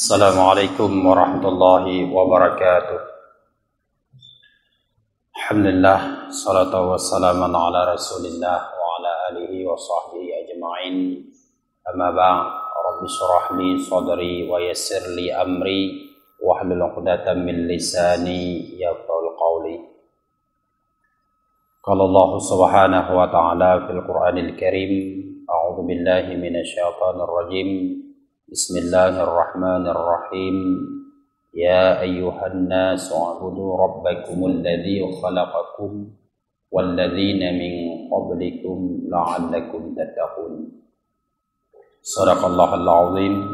Assalamualaikum warahmatullahi wabarakatuh. Alhamdulillah, salatu wassalamu ala rasulillah wa ala alihi wa sahbihi ajma'in. Amma ba'd, rabbi syrah li sadri wa yassir li amri wahlul 'uqdatam min lisani yafqahu qawli. Qala Allah subhanahu wa ta'ala fil Qur'anil Karim, a'udzu billahi minasy syaithanir rajim. Bismillahirrahmanirrahim. Ya ayyuhan nas u'budu rabbakumul ladzi khalaqakum wal ladzina min qablikum la'allakum tattaqun. Shadaqallahul azim.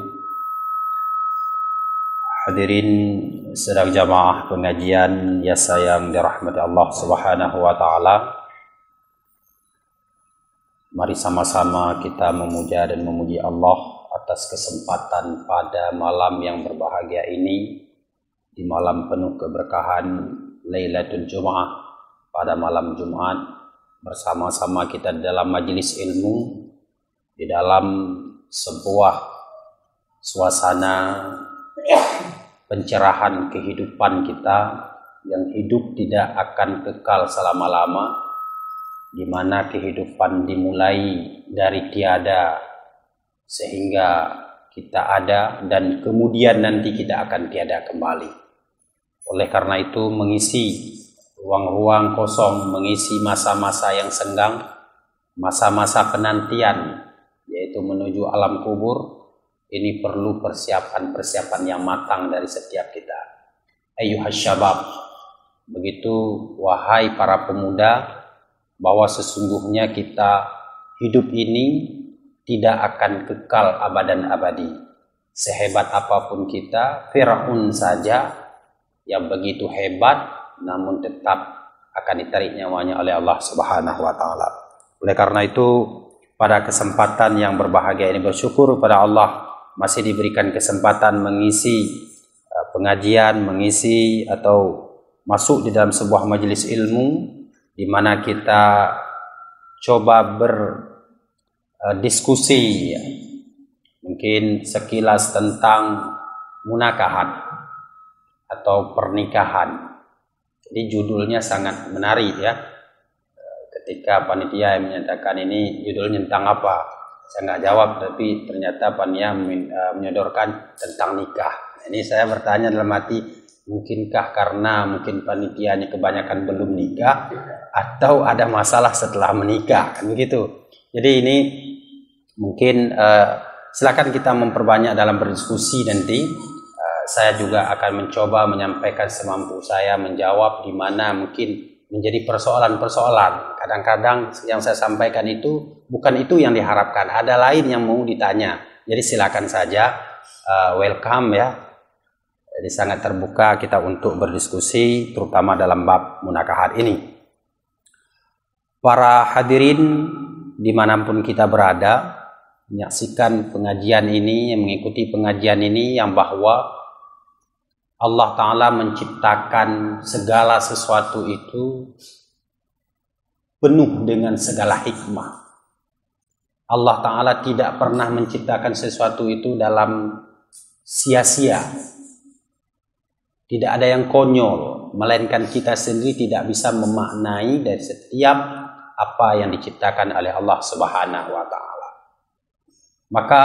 Hadirin sedang jamaah pengajian ya sayang dirahmati Allah Subhanahu wa taala. Mari sama-sama kita memuja dan memuji Allah atas kesempatan pada malam yang berbahagia ini, di malam penuh keberkahan Lailatul Jum'ah, pada malam Jumat, bersama-sama kita dalam majelis ilmu, di dalam sebuah suasana pencerahan kehidupan kita yang hidup tidak akan kekal selama-lama, di mana kehidupan dimulai dari tiada sehingga kita ada dan kemudian nanti kita akan tiada kembali. Oleh karena itu mengisi ruang-ruang kosong, mengisi masa-masa yang senggang, masa-masa penantian, yaitu menuju alam kubur, ini perlu persiapan-persiapan yang matang dari setiap kita. Ayyuhas syabab, begitu wahai para pemuda, bahwa sesungguhnya kita hidup ini tidak akan kekal abadan abadi. Sehebat apapun kita, Fir'aun saja yang begitu hebat, namun tetap akan ditarik nyawanya oleh Allah Subhanahu wa taala. Oleh karena itu, pada kesempatan yang berbahagia ini bersyukur kepada Allah masih diberikan kesempatan mengisi pengajian, mengisi atau masuk di dalam sebuah majelis ilmu di mana kita coba berdiskusi mungkin sekilas tentang munakahat atau pernikahan. Jadi judulnya sangat menarik ya. Ketika panitia yang menyatakan ini judulnya tentang apa, saya nggak jawab, tapi ternyata panitia menyodorkan tentang nikah. Ini saya bertanya dalam hati, mungkinkah karena mungkin panitianya kebanyakan belum nikah atau ada masalah setelah menikah, kan begitu. Jadi ini mungkin silakan kita memperbanyak dalam berdiskusi nanti. Saya juga akan mencoba menyampaikan semampu saya, menjawab di mana mungkin menjadi persoalan-persoalan. Kadang-kadang yang saya sampaikan itu bukan itu yang diharapkan, ada lain yang mau ditanya. Jadi silakan saja, welcome ya. Jadi sangat terbuka kita untuk berdiskusi, terutama dalam bab munakahat ini. Para hadirin dimanapun kita berada, menyaksikan pengajian ini, mengikuti pengajian ini, yang bahwa Allah Ta'ala menciptakan segala sesuatu itu penuh dengan segala hikmah. Allah Ta'ala tidak pernah menciptakan sesuatu itu dalam sia-sia. Tidak ada yang konyol, melainkan kita sendiri tidak bisa memaknai dari setiap apa yang diciptakan oleh Allah Subhanahu wa taala. Maka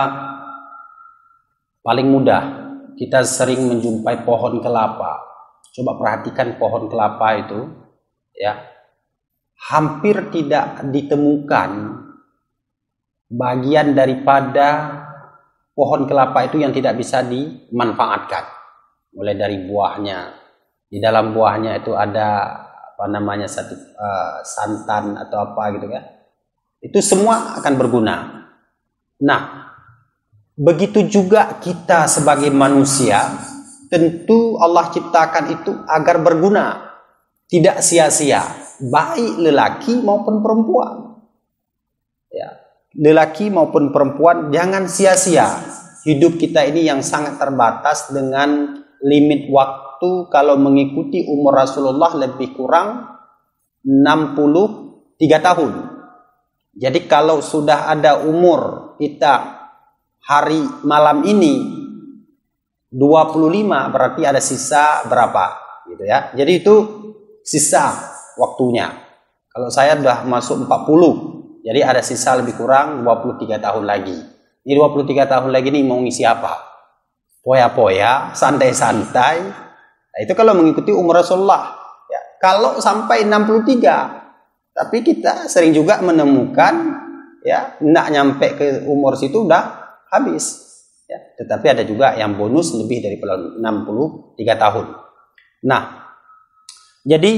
paling mudah kita sering menjumpai pohon kelapa. Coba perhatikan pohon kelapa itu ya. Hampir tidak ditemukan bagian daripada pohon kelapa itu yang tidak bisa dimanfaatkan. Mulai dari buahnya. Di dalam buahnya itu ada santan atau apa gitu ya. Itu semua akan berguna. Nah, begitu juga kita sebagai manusia, tentu Allah ciptakan itu agar berguna, tidak sia-sia, baik lelaki maupun perempuan. Ya, lelaki maupun perempuan jangan sia-sia. Hidup kita ini yang sangat terbatas dengan limit waktu. Kalau mengikuti umur Rasulullah lebih kurang 63 tahun. Jadi kalau sudah ada umur kita hari malam ini 25 berarti ada sisa berapa gitu ya. Jadi itu sisa waktunya. Kalau saya sudah masuk 40, jadi ada sisa lebih kurang 23 tahun lagi. Ini 23 tahun lagi nih mau ngisi apa? Poya-poya, santai-santai. Nah, itu kalau mengikuti umur Rasulullah. Ya, kalau sampai 63, tapi kita sering juga menemukan ya nggak nyampe ke umur situ udah habis. Ya, tetapi ada juga yang bonus lebih dari 63 tahun. Nah, jadi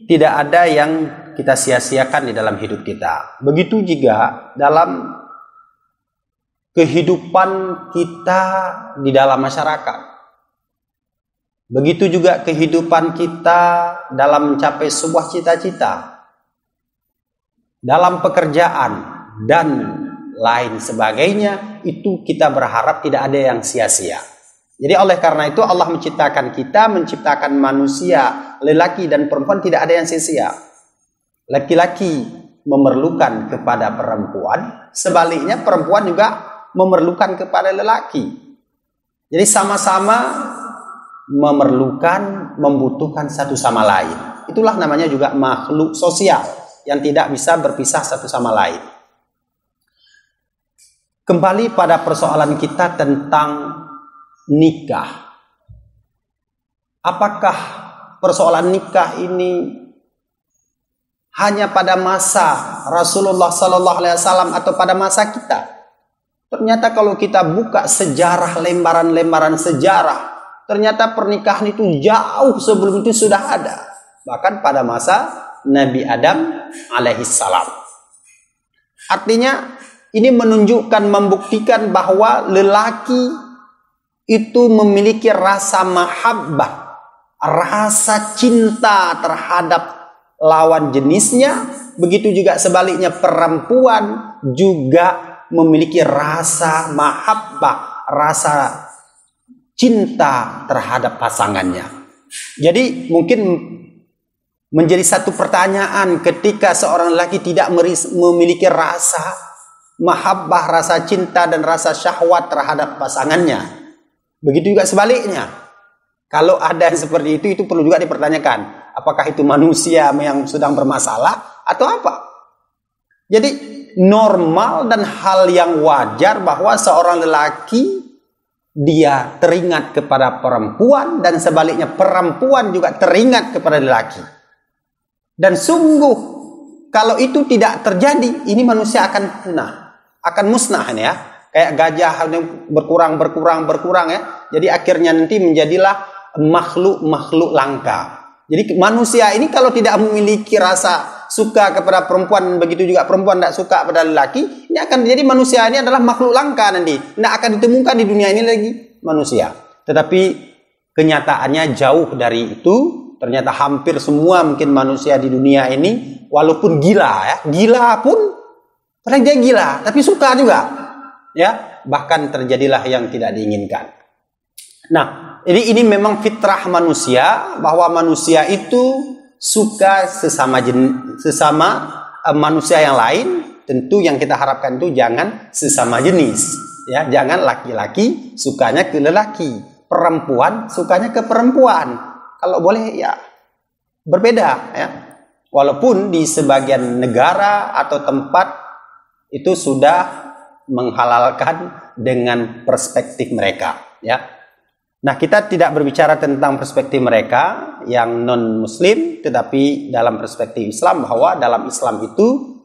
tidak ada yang kita sia-siakan di dalam hidup kita. Begitu juga dalam kehidupan kita di dalam masyarakat. Begitu juga kehidupan kita dalam mencapai sebuah cita-cita, dalam pekerjaan dan lain sebagainya, itu kita berharap tidak ada yang sia-sia. Jadi oleh karena itu Allah menciptakan kita, menciptakan manusia, lelaki dan perempuan, tidak ada yang sia-sia. Laki-laki memerlukan kepada perempuan, sebaliknya perempuan juga memerlukan kepada lelaki. Jadi sama-sama memerlukan, membutuhkan satu sama lain. Itulah namanya juga makhluk sosial yang tidak bisa berpisah satu sama lain. Kembali pada persoalan kita tentang nikah. Apakah persoalan nikah ini hanya pada masa Rasulullah SAW atau pada masa kita? Ternyata kalau kita buka sejarah, lembaran-lembaran sejarah, ternyata pernikahan itu jauh sebelum itu sudah ada. Bahkan pada masa Nabi Adam alaihissalam. Artinya ini menunjukkan, membuktikan bahwa lelaki itu memiliki rasa mahabbah, rasa cinta terhadap lawan jenisnya. Begitu juga sebaliknya perempuan juga memiliki rasa mahabbah, rasa cinta terhadap pasangannya. Jadi mungkin menjadi satu pertanyaan ketika seorang lelaki tidak memiliki rasa mahabbah, rasa cinta dan rasa syahwat terhadap pasangannya. Begitu juga sebaliknya. Kalau ada yang seperti itu perlu juga dipertanyakan. Apakah itu manusia yang sedang bermasalah atau apa? Jadi normal dan hal yang wajar bahwa seorang lelaki dia teringat kepada perempuan dan sebaliknya perempuan juga teringat kepada lelaki. Dan sungguh kalau itu tidak terjadi, ini manusia akan punah, akan musnah ya. Kayak gajah berkurang ya. Jadi akhirnya nanti menjadilah makhluk langka. Jadi manusia ini kalau tidak memiliki rasa suka kepada perempuan, begitu juga perempuan tidak suka pada lelaki, ini akan jadi manusia ini adalah makhluk langka nanti. Tidak akan ditemukan di dunia ini lagi manusia. Tetapi kenyataannya jauh dari itu. Ternyata hampir semua mungkin manusia di dunia ini, walaupun gila ya, gila pun, padahal dia gila, tapi suka juga. Ya, bahkan terjadilah yang tidak diinginkan. Nah, ini memang fitrah manusia, bahwa manusia itu suka sesama manusia yang lain. Tentu yang kita harapkan itu jangan sesama jenis, ya, jangan laki-laki sukanya ke lelaki, perempuan sukanya ke perempuan. Kalau boleh ya berbeda ya. Walaupun di sebagian negara atau tempat itu sudah menghalalkan dengan perspektif mereka ya. Nah, kita tidak berbicara tentang perspektif mereka yang non-muslim, tetapi dalam perspektif Islam, bahwa dalam Islam itu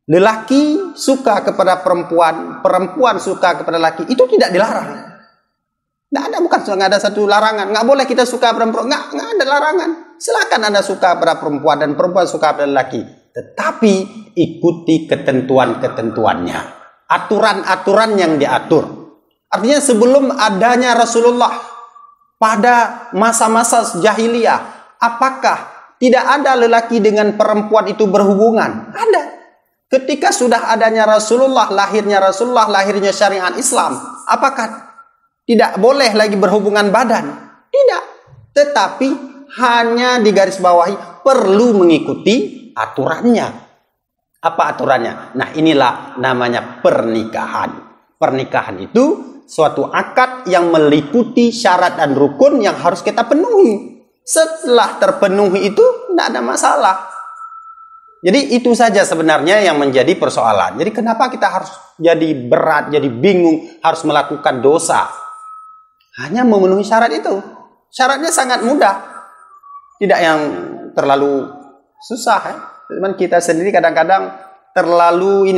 lelaki suka kepada perempuan, perempuan suka kepada laki, itu tidak dilarang. Nggak ada, bukan nggak ada satu larangan. Nggak boleh kita suka perempuan, nggak ada larangan. Silakan Anda suka pada perempuan dan perempuan suka pada laki. Tetapi ikuti ketentuan-ketentuannya, aturan-aturan yang diatur. Artinya sebelum adanya Rasulullah pada masa-masa jahiliyah, apakah tidak ada lelaki dengan perempuan itu berhubungan? Ada. Ketika sudah adanya Rasulullah, lahirnya syariat Islam, apakah tidak boleh lagi berhubungan badan? Tidak. Tetapi hanya digarisbawahi perlu mengikuti aturannya. Apa aturannya? Nah, inilah namanya pernikahan. Pernikahan itu suatu akad yang meliputi syarat dan rukun yang harus kita penuhi. Setelah terpenuhi itu tidak ada masalah. Jadi itu saja sebenarnya yang menjadi persoalan. Jadi kenapa kita harus jadi berat, jadi bingung, harus melakukan dosa? Hanya memenuhi syarat itu. Syaratnya sangat mudah. Tidak yang terlalu susah. Cuman kita sendiri kadang-kadang terlalu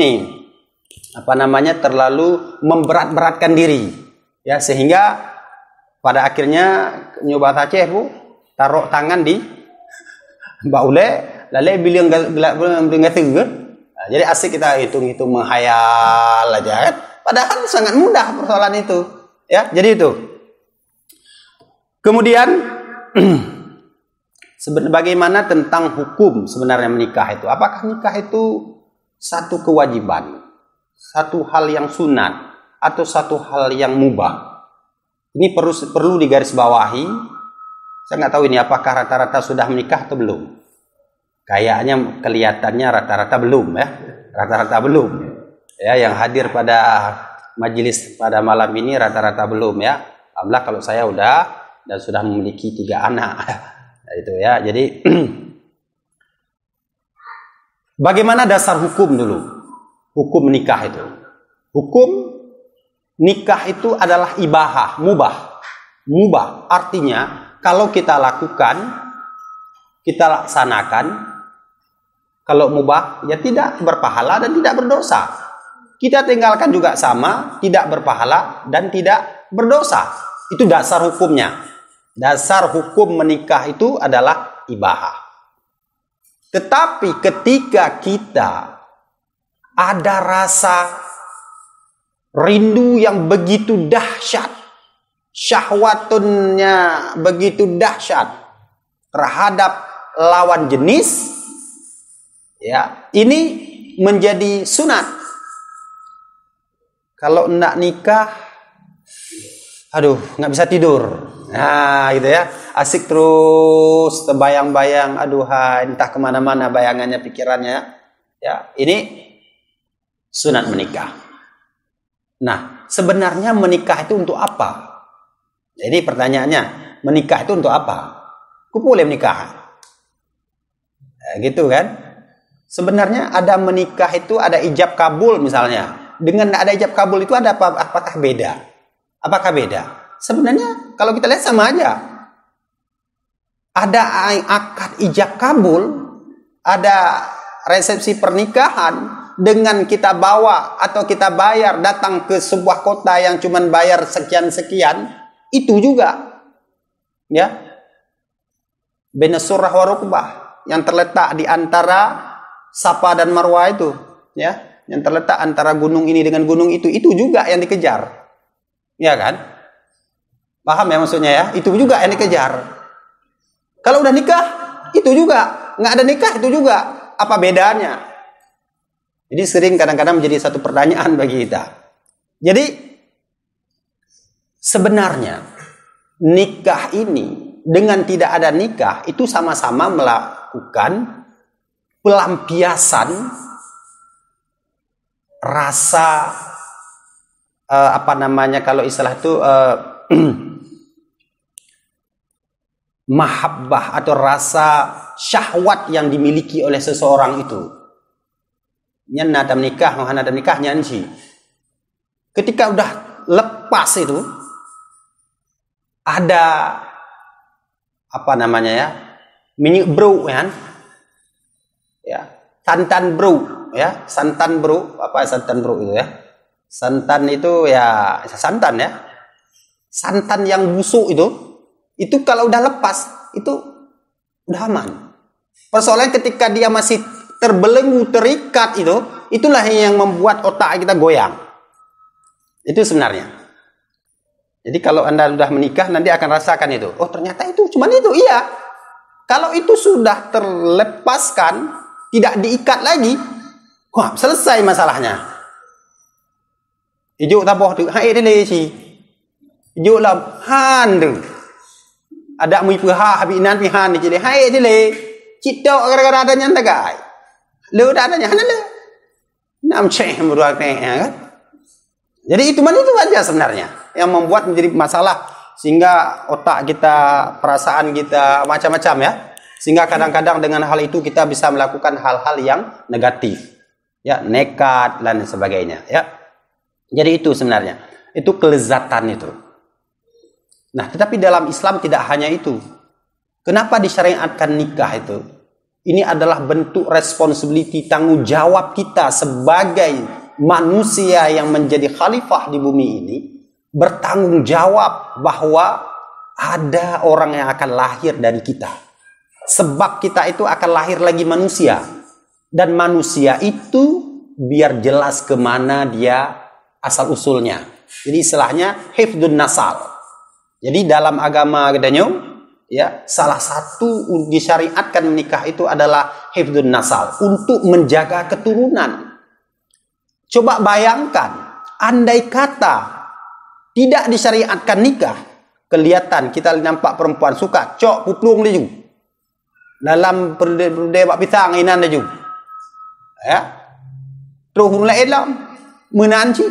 terlalu memberat-beratkan diri. Ya, sehingga pada akhirnya nyoba Aceh bu, taruh tangan di Mbak Ule, lalu bilang jadi asik kita hitung-hitung menghayal aja kan. Padahal sangat mudah persoalan itu. Ya, jadi itu. Kemudian bagaimana tentang hukum sebenarnya menikah itu? Apakah nikah itu satu kewajiban, satu hal yang sunat, atau satu hal yang mubah? Ini perlu digarisbawahi. Saya nggak tahu ini apakah rata-rata sudah menikah atau belum. Kayaknya kelihatannya rata-rata belum ya. Rata-rata belum. Ya, yang hadir pada majelis pada malam ini rata-rata belum ya. Alhamdulillah kalau saya dan sudah memiliki 3 anak. Itu ya. Jadi bagaimana dasar hukum dulu? Hukum nikah itu. Hukum nikah itu adalah ibahah, mubah. Mubah artinya kalau kita lakukan, kita laksanakan. Kalau mubah, ya tidak berpahala dan tidak berdosa. Kita tinggalkan juga sama, tidak berpahala dan tidak berdosa. Itu dasar hukumnya. Dasar hukum menikah itu adalah ibahah. Tetapi ketika kita ada rasa rindu yang begitu dahsyat, syahwatunnya begitu dahsyat terhadap lawan jenis, ya, ini menjadi sunat. Kalau enggak nikah, nggak bisa tidur. Nah, gitu ya. Asik terus, terbayang-bayang. Entah kemana-mana bayangannya, pikirannya. Ya, ini sunat menikah. Nah, sebenarnya menikah itu untuk apa? Jadi pertanyaannya, menikah itu untuk apa? Kok boleh menikah? Gitu kan? Sebenarnya ada menikah itu ada ijab kabul misalnya. Dengan ada ijab kabul itu ada apakah beda? Apakah beda? Sebenarnya kalau kita lihat sama aja. Ada akad ijab kabul, ada resepsi pernikahan dengan kita bawa atau kita bayar datang ke sebuah kota yang cuman bayar sekian-sekian, itu juga ya. Baina surrah wa rukbah, yang terletak di antara Safa dan Marwah itu, ya, yang terletak antara gunung ini dengan gunung itu juga yang dikejar. Ya kan? Paham ya maksudnya ya? Itu juga yang dikejar. Kalau udah nikah, itu juga. Nggak ada nikah, itu juga. Apa bedanya? Jadi sering kadang-kadang menjadi satu pertanyaan bagi kita. Jadi sebenarnya nikah ini dengan tidak ada nikah itu sama-sama melakukan pelampiasan rasa kalau istilah itu mahabbah atau rasa syahwat yang dimiliki oleh seseorang itu. Nyan adam nikah, ngohan adam nikah nyanci. Ketika udah lepas itu ada minyak bro kan? Ya, santan bro ya, santan bro, santan bro itu ya? Santan itu ya santan ya. Santan yang busuk itu kalau udah lepas itu udah aman. Persoalannya ketika dia masih terbelenggu, terikat itulah yang membuat otak kita goyang. Itu sebenarnya. Jadi kalau Anda sudah menikah nanti akan rasakan itu. Oh, ternyata itu cuman itu. Iya. Kalau itu sudah terlepaskan, tidak diikat lagi, wah, selesai masalahnya. Ijuk taboh tu, hai dia si. Ijuk lah han tu. Ada mui pha habinan pi han ni jadi hai dia le. Cidok gara-gara adanya tagai. Lu dah adanya han le. Nam ceh murah teh kan. Jadi itu aja sebenarnya. yang membuat menjadi masalah sehingga otak kita, perasaan kita macam-macam ya. Sehingga kadang-kadang dengan hal itu kita bisa melakukan hal-hal yang negatif. Ya, nekat dan sebagainya ya. Jadi itu sebenarnya, itu kelezatan itu. Nah, tetapi dalam Islam tidak hanya itu. Kenapa disyariatkan nikah itu? Ini adalah bentuk responsibility, tanggung jawab kita sebagai manusia yang menjadi khalifah di bumi ini, bertanggung jawab bahwa ada orang yang akan lahir dari kita. Sebab kita itu akan lahir lagi manusia. Dan manusia itu biar jelas kemana dia asal usulnya. Jadi istilahnya hifdun nasal. Jadi dalam agama Gedanyo, ya, salah satu disyariatkan menikah itu adalah hifdun nasal, untuk menjaga keturunan. Coba bayangkan, andai kata tidak disyariatkan nikah, kelihatan kita nampak perempuan suka cok puplung dia juga. Dalam berdebak pisang inan dia juga. Ya, terus orang lain lah menanci,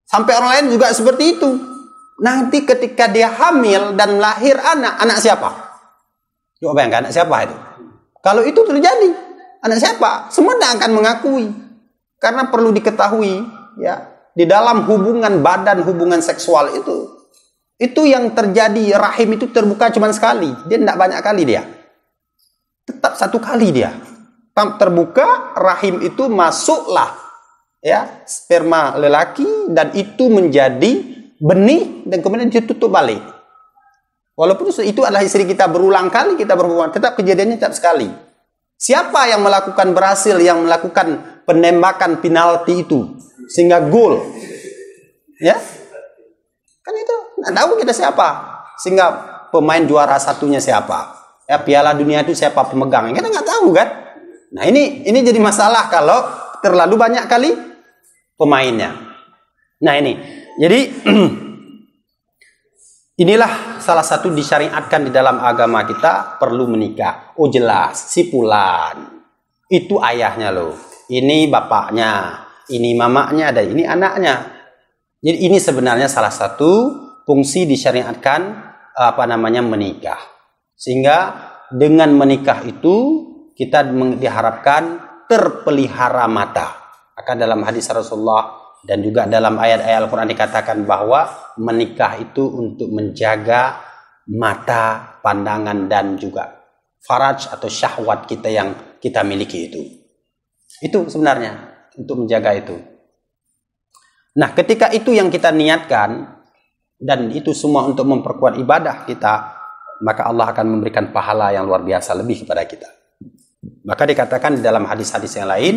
sampai orang lain juga seperti itu. Nanti ketika dia hamil dan lahir anak siapa? Coba bayangkan, anak siapa itu? Kalau itu terjadi, anak siapa? Semua tidak akan mengakui, karena perlu diketahui ya, di dalam hubungan badan, hubungan seksual itu yang terjadi, rahim itu terbuka cuma sekali, dia tidak banyak kali, dia tetap satu kali dia terbuka, rahim itu masuklah ya sperma lelaki dan itu menjadi benih dan kemudian ditutup balik. Walaupun itu adalah istri kita, berulang kali kita berhubungan, tetap kejadiannya tetap sekali. Siapa yang berhasil yang melakukan penembakan penalti itu sehingga gol? Ya, kan itu nggak tahu kita siapa, sehingga pemain juara satunya siapa, ya Piala Dunia itu siapa pemegang, kita nggak tahu kan. Nah ini jadi masalah kalau terlalu banyak kali pemainnya. Nah ini, jadi inilah salah satu disyariatkan di dalam agama kita, perlu menikah. Oh jelas, si Fulan itu ayahnya loh, ini bapaknya, ini mamanya, dan ini anaknya. Jadi ini sebenarnya salah satu fungsi disyariatkan menikah. Sehingga dengan menikah itu kita diharapkan terpelihara mata. Akan dalam hadis Rasulullah dan juga dalam ayat-ayat Al-Quran dikatakan bahwa menikah itu untuk menjaga mata, pandangan, dan juga faraj atau syahwat kita yang kita miliki itu. Itu sebenarnya untuk menjaga itu. Nah, ketika itu yang kita niatkan dan itu semua untuk memperkuat ibadah kita, maka Allah akan memberikan pahala yang luar biasa lebih kepada kita. Maka dikatakan di dalam hadis-hadis yang lain,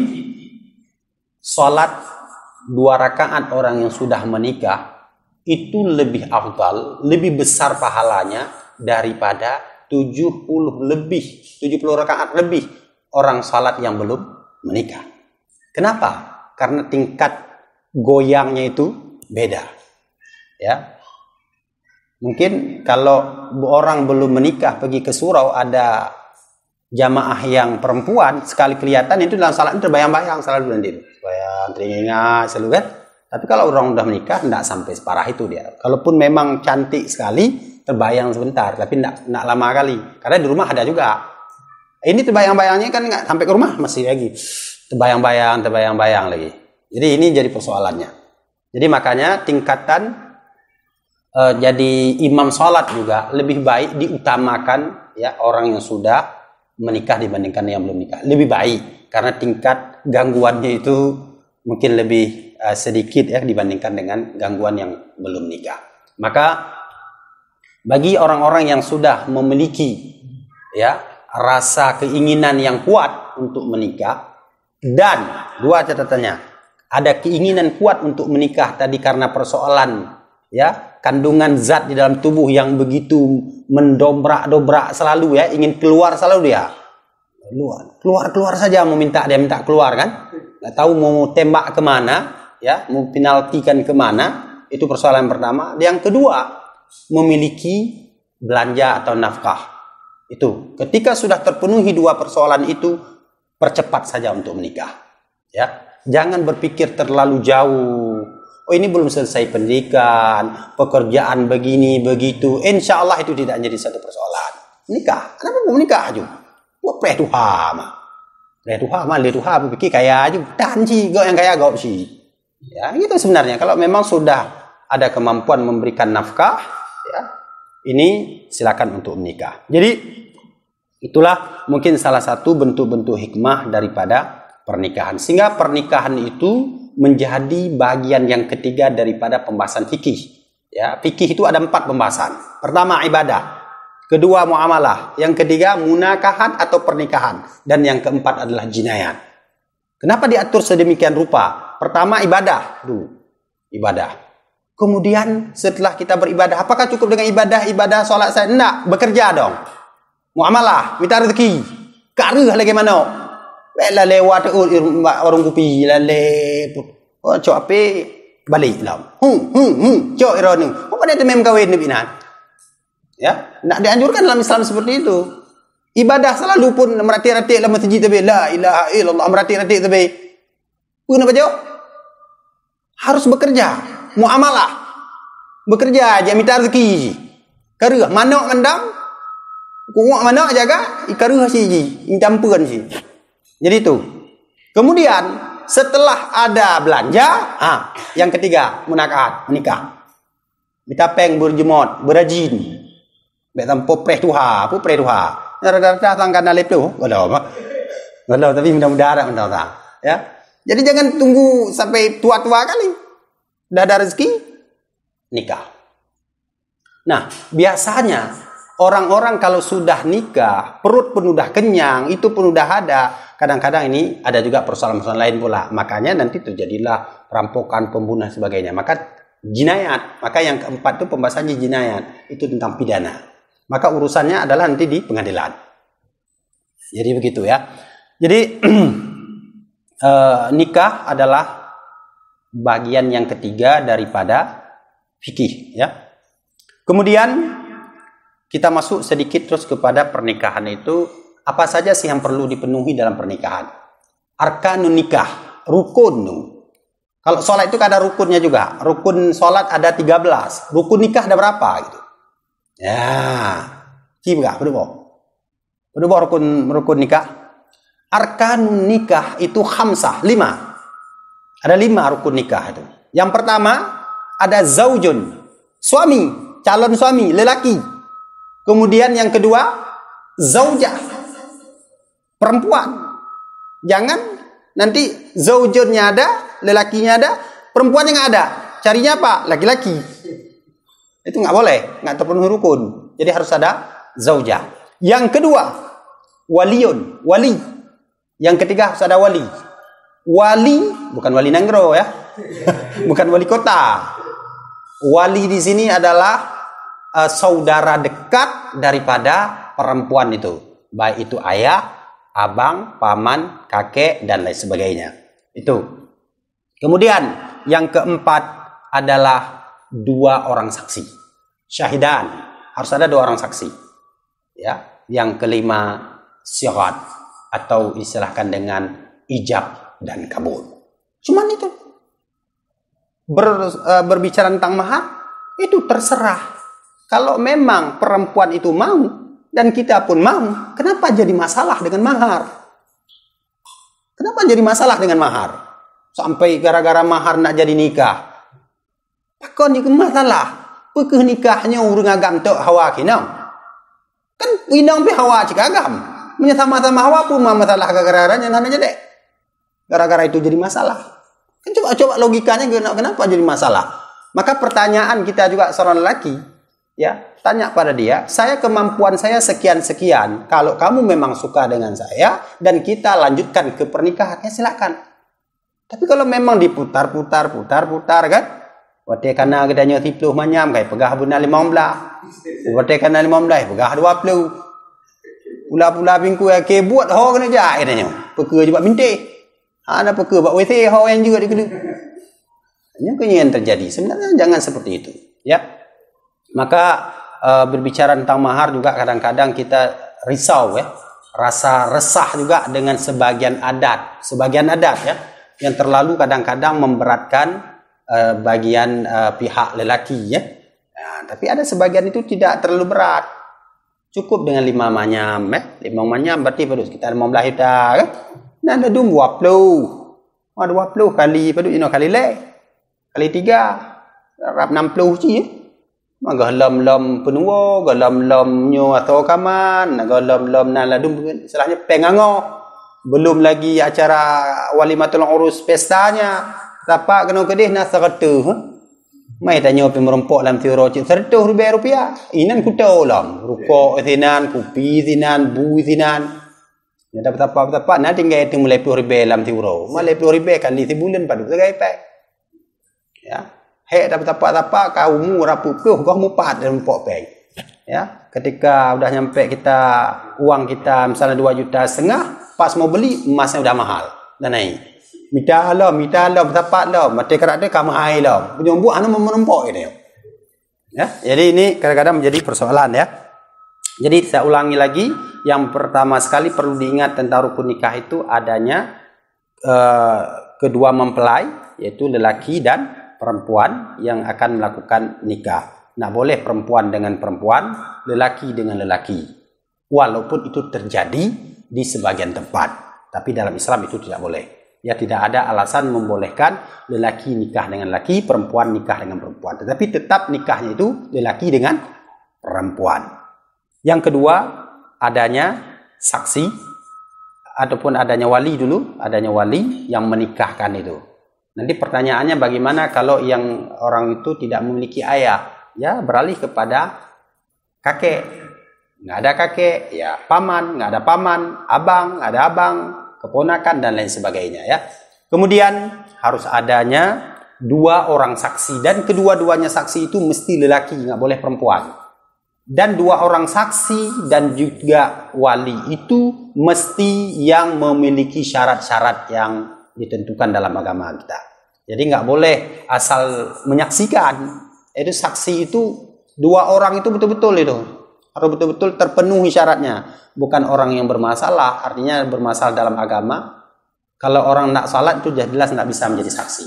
salat 2 rakaat orang yang sudah menikah itu lebih afdal, lebih besar pahalanya daripada 70 rakaat lebih orang salat yang belum menikah. Kenapa? Karena tingkat goyangnya itu beda. Ya. Mungkin kalau orang belum menikah pergi ke surau, ada jamaah yang perempuan, sekali kelihatan itu dalam salat itu terbayang-bayang selalu nanti. Bayang, teringat selalu kan. Tapi kalau orang udah menikah tidak sampai separah itu dia. Kalaupun memang cantik sekali, terbayang sebentar, tapi tidak lama kali. Karena di rumah ada juga. Ini terbayang-bayangnya kan nggak sampai ke rumah, masih lagi terbayang-bayang lagi. Jadi ini jadi persoalannya. Jadi makanya tingkatan jadi imam sholat juga lebih baik diutamakan ya orang yang sudah menikah dibandingkan yang belum nikah. Lebih baik karena tingkat gangguannya itu mungkin lebih sedikit ya dibandingkan dengan gangguan yang belum nikah. Maka bagi orang-orang yang sudah memiliki ya rasa keinginan yang kuat untuk menikah, dan 2 catatannya, ada keinginan kuat untuk menikah tadi karena persoalan ya kandungan zat di dalam tubuh yang begitu mendobrak-dobrak selalu ya, ingin keluar selalu dia. Keluar saja mau minta keluar kan? Nggak tahu mau tembak kemana ya, mau penaltikan kemana, itu persoalan pertama. Yang kedua, memiliki belanja atau nafkah. Itu ketika sudah terpenuhi 2 persoalan itu, percepat saja untuk menikah. Ya, jangan berpikir terlalu jauh. oh ini belum selesai pendidikan, pekerjaan begini begitu, insya Allah itu tidak menjadi satu persoalan. Nikah, kenapa mau menikah aja? Buat preh Tuhan mah. Preh Tuhan mah, le Tuhan pikir kaya aja, dan sih, gak yang kaya gak sih. Ya, itu sebenarnya kalau memang sudah ada kemampuan memberikan nafkah, ya, ini silakan untuk menikah. Jadi itulah mungkin salah satu bentuk-bentuk hikmah daripada pernikahan. Sehingga pernikahan itu menjadi bagian yang ketiga daripada pembahasan fikih. Ya, fikih itu ada 4 pembahasan. Pertama ibadah, kedua muamalah, yang ketiga munakahan atau pernikahan, dan yang keempat adalah jinayat. Kenapa diatur sedemikian rupa? Pertama ibadah dulu, ibadah. Kemudian setelah kita beribadah, apakah cukup dengan ibadah sholat saya? Enggak, bekerja dong. Muamalah, minta rezeki. Karih lagi mana? Bela lewat warung kopi, lalep. Oh, cok ape balik lah. Cok ironi. Apa dia temem kawin ni binan? Ya, tidak dianjurkan dalam Islam seperti itu. Ibadah selalu pun merati-rati dalam masjid tabi la ilaha illallah, merati-rati tabi. Kenapa jauh? Harus bekerja, muamalah. Bekerja aja minta rezeki. Karih manok mendang. Kuak manok jaga, ikarih si intampuan si. Jadi itu. Kemudian setelah ada belanja, yang ketiga munakahat, menikah. Kita peng berjemot, berajin. Betam popreh tuha, popreh tuha. Rada-rada tangkan alip tu. Galau tapi mudah-mudahan tak. Ya. Jadi jangan tunggu sampai tua-tua kali. Dah ada rezeki, nikah. Nah, biasanya orang-orang kalau sudah nikah, perut pun udah kenyang, itu pun udah ada. Kadang-kadang ini ada juga persoalan-persoalan lain pula. Makanya nanti terjadilah perampokan, pembunuhan sebagainya. Maka jinayat. Maka yang keempat itu pembahasannya jinayat. Itu tentang pidana. Maka urusannya adalah nanti di pengadilan. Jadi begitu ya. Jadi nikah adalah bagian yang ketiga daripada fikih ya. Kemudian kita masuk sedikit terus kepada pernikahan itu, apa saja sih yang perlu dipenuhi dalam pernikahan? Arkanun nikah, rukun. Kalau sholat itu ada rukunnya juga. Rukun sholat ada 13. Rukun nikah ada berapa gitu? Ya, enggak berdua rukun nikah. Arkanun nikah itu khamsah, 5. Ada 5 rukun nikah itu. Yang pertama ada zaujun, suami, calon suami, lelaki. Kemudian yang kedua zaujah, perempuan. Jangan nanti zaujunnya ada, lelakinya ada, perempuannya nggak ada. Carinya apa? Laki-laki. Itu nggak boleh, nggak terpenuhi rukun. Jadi harus ada zaujah. Yang kedua, waliun, wali. Yang ketiga harus ada wali. Wali bukan wali Nanggro ya, bukan wali kota. Wali di sini adalah saudara dekat daripada perempuan itu, baik itu ayah, abang, paman, kakek dan lain sebagainya. Itu. Kemudian yang keempat adalah 2 orang saksi. Syahidan, harus ada 2 orang saksi. Ya, yang kelima syirat atau istilahkan dengan ijab dan kabul. Cuman itu. Berbicara tentang mahar itu terserah. Kalau memang perempuan itu mau dan kita pun mau, kenapa jadi masalah dengan mahar? Kenapa jadi masalah dengan mahar? Sampai gara-gara mahar nak jadi nikah. Pakon ni masalah. Pekeh nikahnya urang agam tok hawa kinang. Kan pinang pe hawa cik agam. Menyama-sama hawa pun masalah gara-gara nya nanya dek. Gara-gara itu jadi masalah. Kan coba logikanya kenapa jadi masalah? Maka pertanyaan kita juga seorang lelaki, ya, tanya pada dia, saya kemampuan saya sekian-sekian. Kalau kamu memang suka dengan saya dan kita lanjutkan ke pernikahan, ya silakan. Tapi kalau memang diputar-putar kan, wate kana gedanya 10 manyam kai pegah buna 15. Wate kana 15 pegah 20. Pula-pula bingku ya ke buat ho kena ja katanya. Peke juga mintik. Ada peke buat WC ho yang juga dikena. Hanya yang terjadi. Sebenarnya jangan seperti itu, ya. Maka berbicara tentang mahar juga kadang-kadang kita risau ya. Rasa resah juga dengan sebagian adat ya, yang terlalu kadang-kadang memberatkan bagian pihak lelaki ya. Tapi ada sebagian itu tidak terlalu berat. Cukup dengan 5 manyam 5 manyam berarti pada sekitar 15 hektar kan. Nah ada 20. 20 kali pada kali kali 3 rap 60 je. Maka lam penua, lam nyo atau kaman, lam naladum salahnya pengango. Belum lagi acara walimatul urus pestanya. Tapak kena kedih nak serta. Mai tanya pe merempok dalam tiuro cik rupiah. Inan ku tahu lam. Rukuk zinan, kopi zinan, bu zinan. Ya dapat apa nak tinggal itu mulai 10 ribu dalam tiuro. Mulai 10 ribu kali sebulan padu segai pak. Ya. Hek dapat apa kau mu rapu kau mupat dalam pok pay. Ya, ketika udah nyampe kita uang kita misalnya 2,5 juta, pas mau beli emasnya udah mahal. Dan naik. Mita lah, bertapak lah. Mati kerak dia kamu air lah. Penyembuh anu merempok ini. Ya, jadi ini kadang-kadang menjadi persoalan ya. Jadi saya ulangi lagi, yang pertama sekali perlu diingat tentang rukun nikah itu adanya kedua mempelai, yaitu lelaki dan perempuan yang akan melakukan nikah. Nah, boleh perempuan dengan perempuan, lelaki dengan lelaki. Walaupun itu terjadi di sebagian tempat, tapi dalam Islam itu tidak boleh. Ya, tidak ada alasan membolehkan lelaki nikah dengan lelaki, perempuan nikah dengan perempuan. Tetapi tetap nikahnya itu lelaki dengan perempuan. Yang kedua, adanya saksi ataupun adanya wali dulu, adanya wali yang menikahkan itu. Nanti pertanyaannya bagaimana kalau yang orang itu tidak memiliki ayah? Ya, beralih kepada kakek. Nggak ada kakek, ya paman, nggak ada paman, abang, nggak ada abang, keponakan dan lain sebagainya ya. Kemudian harus adanya 2 orang saksi dan kedua-duanya saksi itu mesti lelaki, nggak boleh perempuan. Dan 2 orang saksi dan juga wali itu mesti yang memiliki syarat-syarat yang ditentukan dalam agama kita. Jadi nggak boleh asal menyaksikan. Itu saksi itu 2 orang itu betul-betul itu harus betul-betul terpenuhi syaratnya. Bukan orang yang bermasalah, artinya bermasalah dalam agama. Kalau orang nak salat itu jelas tidak bisa menjadi saksi.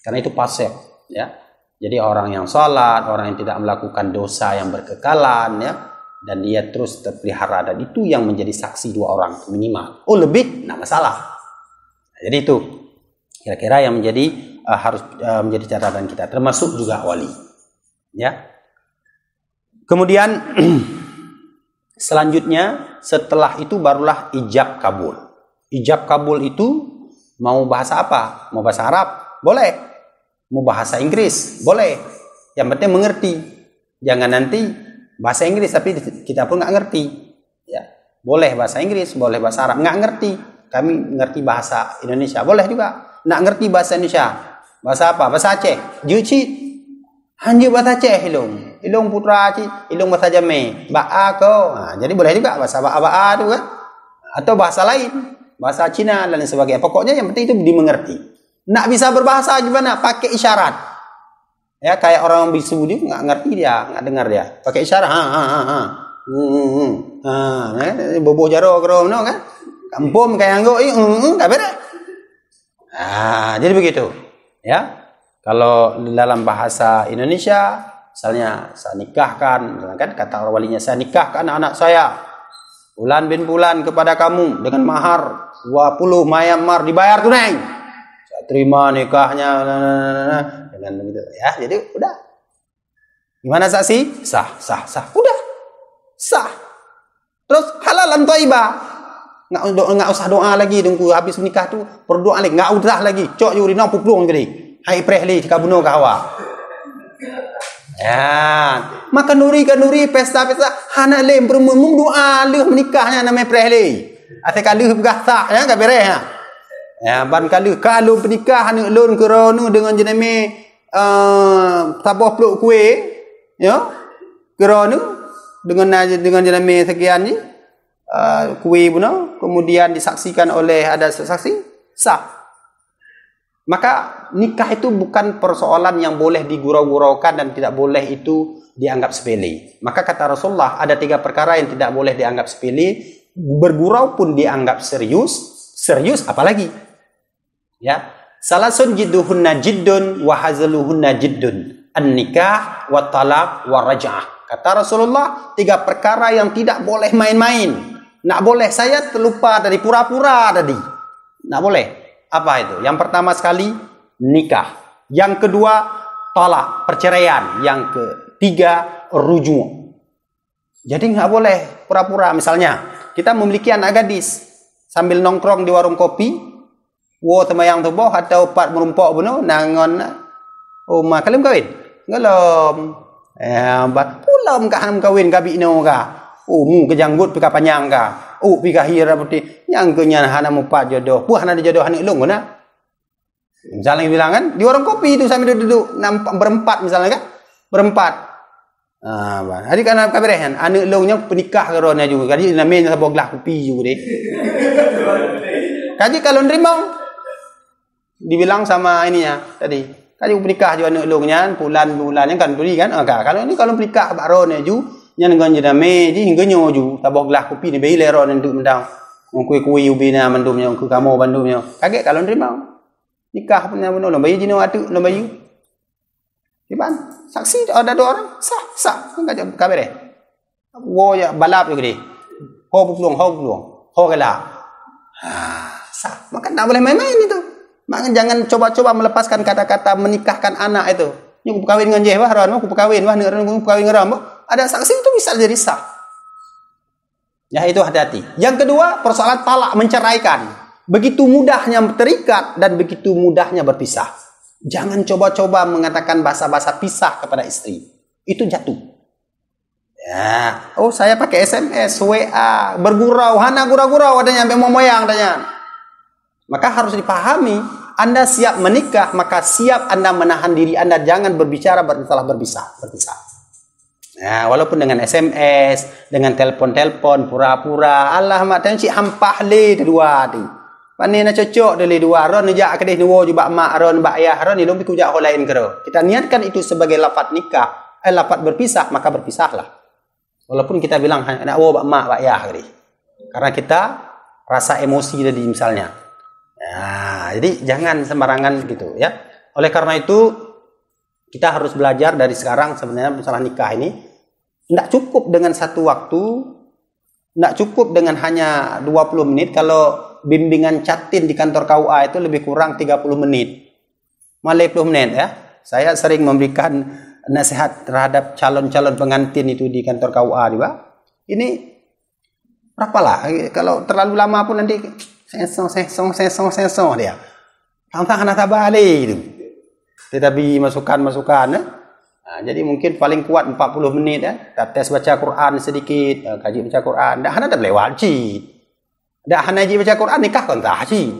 Karena itu fasik, ya. Jadi orang yang salat, orang yang tidak melakukan dosa yang berkekalan, ya, dan dia terus terpelihara, dan itu yang menjadi saksi 2 orang minimal. Oh lebih, tidak masalah. Jadi itu kira-kira yang menjadi harus menjadi catatan kita, termasuk juga wali, ya. Kemudian selanjutnya setelah itu barulah ijab kabul. Ijab kabul itu mau bahasa apa? Mau bahasa Arab? Boleh. Mau bahasa Inggris? Boleh. Yang penting mengerti. Jangan nanti bahasa Inggris tapi kita pun nggak ngerti. Ya, boleh bahasa Inggris, boleh bahasa Arab. Nggak ngerti. Kami ngerti bahasa Indonesia. Boleh juga. Nggak ngerti bahasa Indonesia. Bahasa apa? Bahasa Aceh. Juci. Hanya bahasa Aceh hilung. Hilung putra Aceh. Hilung bahasa Jame. Ba'a ko. Nah, jadi boleh juga bahasa ba'a itu kan. Atau bahasa lain. Bahasa Cina dan lain sebagainya. Pokoknya yang penting itu dimengerti. Nggak bisa berbahasa gimana? Pakai isyarat. Ya, kayak orang bisu dia nggak ngerti dia. Nggak dengar dia. Pakai isyarat. Bobo jaro kero no kan. Kampung kayak anggo. Nggak beda. Nah, jadi begitu. Ya. Kalau dalam bahasa Indonesia, misalnya saya nikahkan, kan kata orang walinya, saya nikahkan anak saya, Fulan bin Fulan kepada kamu dengan mahar 20 mayam mahar dibayar tunai. Saya terima nikahnya dengan begitu ya. Jadi udah. Gimana saksi? Sah. Udah. Sah. Terus halalan thayyibah. Enggak usah doa lagi tunggu habis nikah tuh, berdoa lagi, enggak usah lagi. Cok yuri nang puplung gini. Hai prehli jika bunuh kawa. Ya, maka nuri pesta hana lem perempuan doa leh menikahnya namanya prehli. Ate kali bergah ya enggak beres ya. Ya, ban kali kalau pernikahan ulun kerono dengan jename tabuh peluk kue ya. Kerono dengan jename sekian ni kue bunuh kemudian disaksikan oleh ada saksi sah. Maka nikah itu bukan persoalan yang boleh digurau-guraukan dan tidak boleh itu dianggap sepele. Maka kata Rasulullah ada 3 perkara yang tidak boleh dianggap sepele, bergurau pun dianggap serius apalagi. Ya, Salasun jidduhunna jiddun wa hazaluhunna jiddun. An-nikah wa talaq wa raj'ah. Kata Rasulullah, 3 perkara yang tidak boleh main-main. Nak boleh, saya terlupa tadi, pura-pura tadi. Nak boleh. Apa itu? Yang pertama sekali, nikah. Yang kedua, talak, perceraian. Yang ketiga, rujuk. Jadi nggak boleh pura-pura. Misalnya, kita memiliki anak gadis. Sambil nongkrong di warung kopi, wo temayang tubuh atau pat merumpok bunuh, nangon. Oh, mak kalian kawin? Ngelom. Pulam kah kawin gabi no kah? Oh, mu kejanggut pika panjang kah? Oh, pika hira putih. Yang kenya hana mupat jodoh. Puh hana jodoh hana ilung guna. Misalnya bilang kan, di warung kopi itu sambil duduk berempat misalnya kan? Berempat. Jadi kan kaberehan, anak ilungnya penikah karona juga. Jadi namanya sabok gelah kopi juga deh. Kaji kalau nerima dibilang sama ininya tadi. Kaji penikah juga anak ilungnya bulan-bulannya kan tuli kan. Kalau ini kalau penikah baron ju yang dengan jename ji hingga nyoju tabok gelah kopi ni bayi leron untuk mendang. Kue-kue ubina mandumnya ke kamu bandumnya. Kaget kalau nerima. Nikah punya benar bayi jino atu bayi. Iban saksi ada 2 orang sah enggak kabar deh. Wo ya balap juga deh. Ho pulang ho kala. Sah. Maka tak boleh main-main itu. Maka jangan coba-coba melepaskan kata-kata menikahkan anak itu. Ni aku kawin dengan jehwah ron, aku kawin wah neureun aku kawin ngeram. Ada saksi itu bisa jadi sah. Ya itu hati-hati. Yang kedua, persoalan talak, menceraikan. Begitu mudahnya terikat dan begitu mudahnya berpisah. Jangan coba-coba mengatakan bahasa-bahasa pisah kepada istri. Itu jatuh. Ya, oh saya pakai SMS, WA, bergurau, hana gurau-gurau adanya sampai moyang adanya. Maka harus dipahami, Anda siap menikah, maka siap Anda menahan diri Anda jangan berbicara setelah berpisah. Nah, walaupun dengan SMS, dengan telepon-telepon, pura-pura, Allah mak tan cik hampah le dua tu. Panina cocok dele dua ron jak kedih dua juga mak ron bak ayah ron ni lompi kujak hol lain kero. Kita niatkan itu sebagai lafaz nikah, lafaz berpisah, maka berpisahlah. Walaupun kita bilang nak wo bak mak bak ayah kedih. Karena kita rasa emosi tadi misalnya. Nah, jadi jangan sembarangan gitu ya. Oleh karena itu kita harus belajar dari sekarang sebenarnya masalah nikah ini. Tidak cukup dengan satu waktu, tidak cukup dengan hanya 20 menit. Kalau bimbingan catin di kantor KUA itu lebih kurang 30 menit. Malah 20 menit ya. Saya sering memberikan nasihat terhadap calon-calon pengantin itu di kantor KUA juga. Ini berapalah, kalau terlalu lama pun nanti sesong dia. Tanpa kena tabali itu. Tetapi masukan-masukan nah, jadi mungkin paling kuat 40 menit ya. Tes baca Quran sedikit, kaji baca Quran. Dah hana tak boleh wajib. Dah hana haji baca Quran nikah kan tak haji.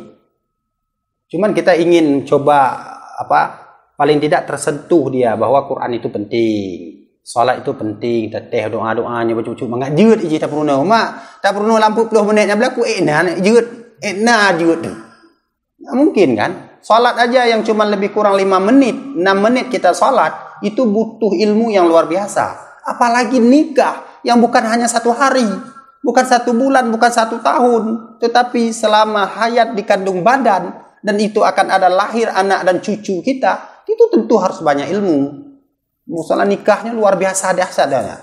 Cuman kita ingin coba paling tidak tersentuh dia bahwa Quran itu penting. Salat itu penting, teteh doa-doanya baca-baca mangajut iji tak perlu mak. Tak perlu lampu 10 menitnya berlaku jut. Jut. Nah, mungkin kan? Salat aja yang cuma lebih kurang 5 menit, 6 menit kita salat, itu butuh ilmu yang luar biasa. Apalagi nikah yang bukan hanya 1 hari, bukan 1 bulan, bukan 1 tahun, tetapi selama hayat dikandung badan, dan itu akan ada lahir anak dan cucu kita, itu tentu harus banyak ilmu. Masalah nikahnya luar biasa dahsyatnya.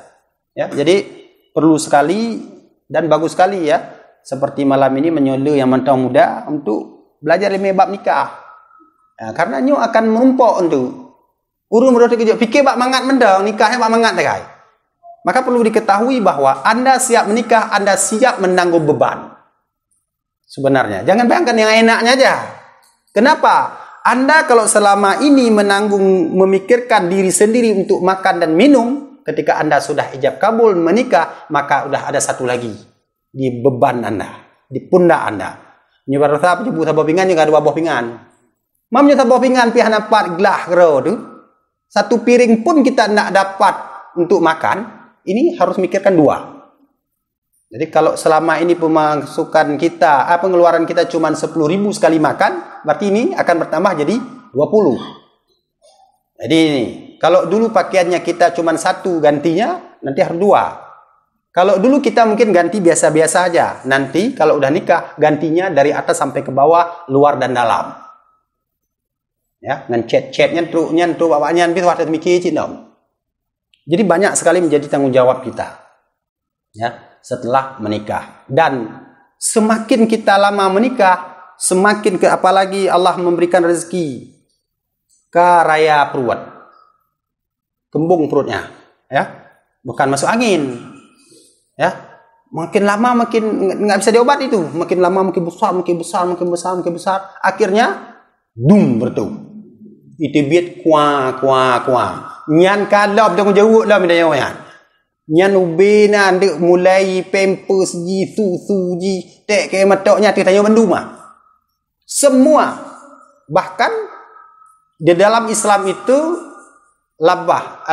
Ya, jadi perlu sekali dan bagus sekali ya, seperti malam ini menyuruh yang mantau muda untuk belajar ilmu bab nikah. Nah, karena nyu akan merumpok untuk urung berarti kejauh fikir bak mangat mendang nikahnya bak mangat tegai. Maka perlu diketahui bahwa Anda siap menikah, Anda siap menanggung beban. Sebenarnya jangan bayangkan yang enaknya aja. Kenapa? Anda kalau selama ini memikirkan diri sendiri untuk makan dan minum, ketika Anda sudah ijab kabul menikah, maka sudah ada satu lagi di beban Anda, di pundak Anda. Nyebar rasa penyebut sabah pingan juga ada buah pingan. Mamnya sabah pingan pihak nampak gelah kero tu. Satu piring pun kita nak dapat untuk makan, ini harus mikirkan 2. Jadi kalau selama ini pemasukan kita, pengeluaran kita cuma 10.000 sekali makan, berarti ini akan bertambah jadi 20. Jadi ini, kalau dulu pakaiannya kita cuma 1 gantinya, nanti harus 2. Kalau dulu kita mungkin ganti biasa-biasa aja, nanti kalau udah nikah gantinya dari atas sampai ke bawah, luar dan dalam. Ya, ngan chat nyen tu bapaknya pi wadah mikir cik dong. Jadi banyak sekali menjadi tanggung jawab kita. Ya, setelah menikah. Dan semakin kita lama menikah, semakin apalagi Allah memberikan rezeki ke raya perut. Kembung perutnya, ya. Bukan masuk angin. Ya. Makin lama makin enggak bisa diobat itu. Makin lama makin besar. Akhirnya bertu. Itu biat kuah. Nyan kalau tengok jauh lah midanya ya. Nyan ubena ndek mulai pampers ji susu ji tek ke matoknya tanya bendu mah. Semua bahkan di dalam Islam itu labah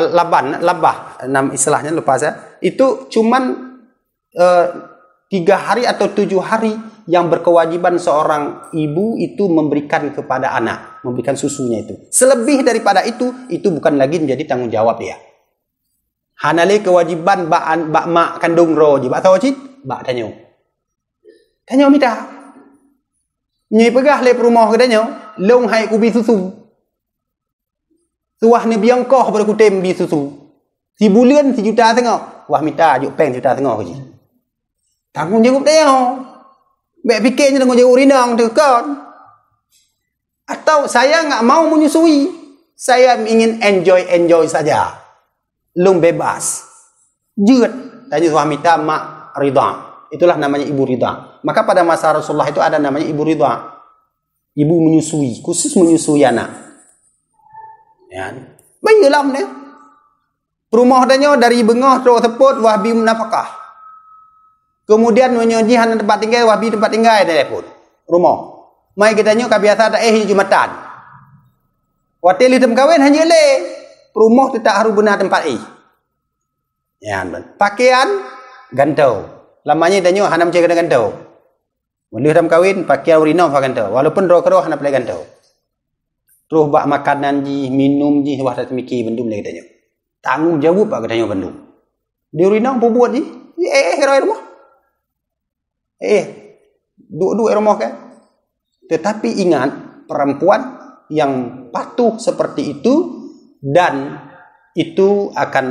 nama istilahnya lupa saya. Itu cuman 3 hari atau 7 hari yang berkewajiban seorang ibu itu memberikan kepada anak, memberikan susunya itu. Selebih daripada itu bukan lagi menjadi tanggung jawab dia. Hanale kewajiban bak mak kandung ro ji, bak tahu cit, bak tanyo. Tanyo minta. Nyi pegah le rumah ke tanyo, long hai ku bi susu. Tuah ni biangkoh pada ku tem bi susu. Si bulan 1 juta tengok. Wah minta juk peng 1 juta tengok ji. Tanggung jawab dia. Baik fikirnya tanggung jawab rinang tu kan. Atau saya enggak mau menyusui. Saya ingin enjoy saja. Lung bebas. Jeut. Tanya suami ta mak ridha. Itulah namanya ibu ridha. Maka pada masa Rasulullah itu ada namanya ibu ridha. Ibu menyusui, khusus menyusui anak. Ya. Bayalam dia. Rumah danyo dari bengah terus teput wahbi nafkah. Kemudian menyojihan tempat tinggal, wabi tempat tinggal telepon. Rumah. Mai kita nyo biasa tak Jumatan. Hotel hitam kawin hanya le. Rumah tu tak harus benar tempat Ya, pakaian gantau. Lamanya danyo hanam cek dengan gantau. Mulu hitam kawin pakaian urinong fa gantau. Walaupun ro hanap le gantau. Terus bak makanan ji, minum ji wah tak mikir bendum le danyo. Tanggung jawab pak danyo bendum. Di urinong pu buat ji. Roi rumah. Duk rumah kan. Tetapi ingat, perempuan yang patuh seperti itu dan itu akan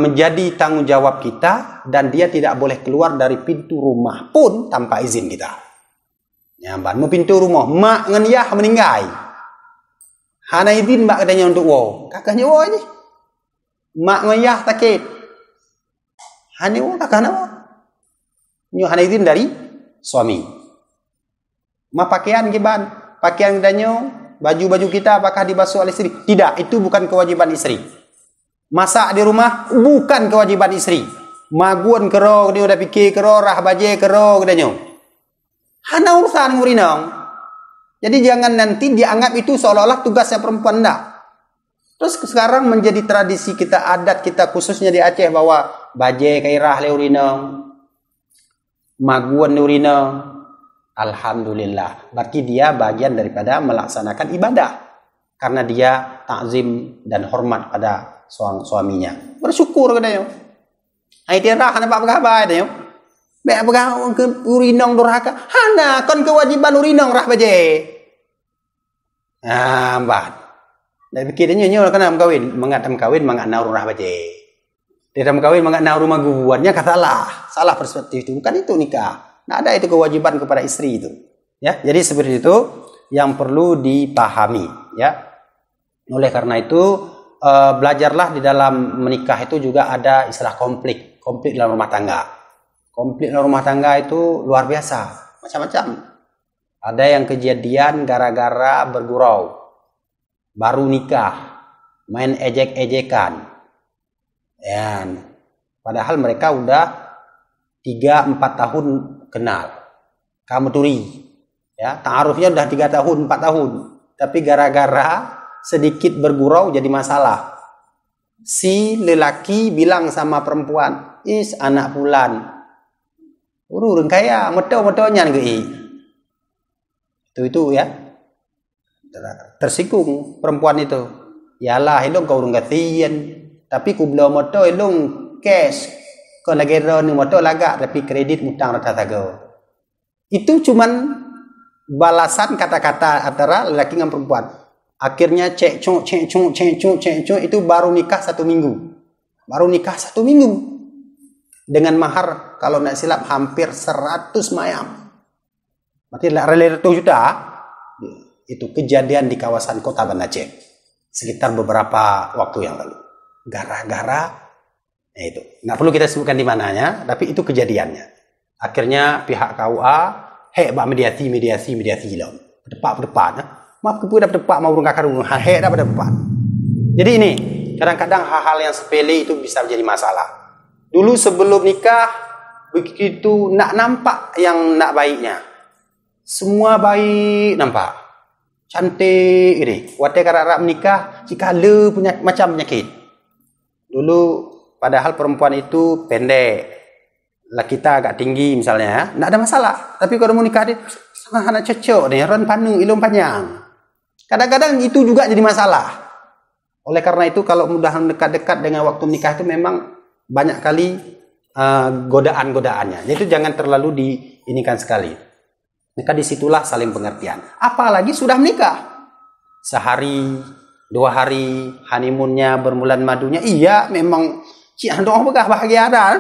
menjadi tanggung jawab kita dan dia tidak boleh keluar dari pintu rumah pun tanpa izin kita. Nyamban mau pintu rumah, mak ngan yah meninggal. Hana izin mak katanya untuk wo. Kakaknya wo aja. Mak ngan yah sakit. Hana wo kakaknya wo. Nyo hana izin dari suami. Ma pakaian giban, pakaian danyo, baju-baju kita apakah dibasuh oleh istri? Tidak, itu bukan kewajiban istri. Masak di rumah bukan kewajiban istri. Maguan kero dia udah fikir kero rah baje kero danyo. Hana urusan ngurinong. Jadi jangan nanti dianggap itu seolah-olah tugasnya perempuan enggak. Terus sekarang menjadi tradisi kita, adat kita khususnya di Aceh bahwa baje kairah le urinong. Maguan urina, alhamdulillah. Berarti dia bagian daripada melaksanakan ibadah karena dia takzim dan hormat pada suaminya. Bersyukur katanya. Ai dia rah nak apa khabar dia. Baik apa ke urinong durhaka. Hana kon kewajiban urinong rah baje. Mbah. Dak fikir dia nyo kana kawin, mengatam kawin mangana rah baje. Dia kawin mengenal rumah gubuannya salah perspektif itu, bukan itu nikah. Nah, ada itu kewajiban kepada istri itu. Ya, jadi seperti itu yang perlu dipahami. Ya, oleh karena itu belajarlah di dalam menikah itu juga ada istilah konflik dalam rumah tangga. Konflik dalam rumah tangga itu luar biasa, macam-macam. Ada yang kejadian gara-gara bergurau, baru nikah, main ejek-ejekan. Ya, padahal mereka udah 3-4 tahun kenal. Kamu turi. Ya, ta'arufnya udah 3 tahun, 4 tahun. Tapi gara-gara sedikit bergurau jadi masalah. Si lelaki bilang sama perempuan, anak bulan. Urung kaya, meto-metonya nggih. Itu ya. Tersinggung perempuan itu. Yalah, ilung kau urung gatian. Tapi ku belum moto ilung cash. Kau lagi ron moto lagak tapi kredit mutang rata tago. Itu cuman balasan kata-kata antara lelaki dengan perempuan. Akhirnya cekcok itu baru nikah 1 minggu. Baru nikah 1 minggu. Dengan mahar kalau tidak silap hampir 100 mayam. Berarti 2 juta. Itu kejadian di kawasan kota Banda Aceh. Sekitar beberapa waktu yang lalu. Gara-gara itu. Nggak perlu kita sebutkan di mananya, tapi itu kejadiannya. Akhirnya pihak KUA, bak mediasi lah. Berdepan. Maaf kepada berdepan mau urung kakak urung. Dapat berdepan. Jadi ini, kadang-kadang hal-hal yang sepele itu bisa menjadi masalah. Dulu sebelum nikah, begitu nak nampak yang nak baiknya. Semua baik nampak. Cantik ini. Waktu karena menikah, jika le punya macam penyakit. Dulu padahal perempuan itu pendek. Laki kita agak tinggi misalnya, tidak ada masalah. Tapi kalau mau nikah dia sangat cocok nih, ron panu, ilmu panjang. Kadang-kadang itu juga jadi masalah. Oleh karena itu kalau mudah dekat-dekat dengan waktu menikah itu memang banyak kali godaan-godaannya. Jadi jangan terlalu diinikan sekali. Maka disitulah saling pengertian. Apalagi sudah menikah. Sehari, 2 hari, honeymoonnya, berbulan madunya. Iya memang cik handong begah bahagia ada.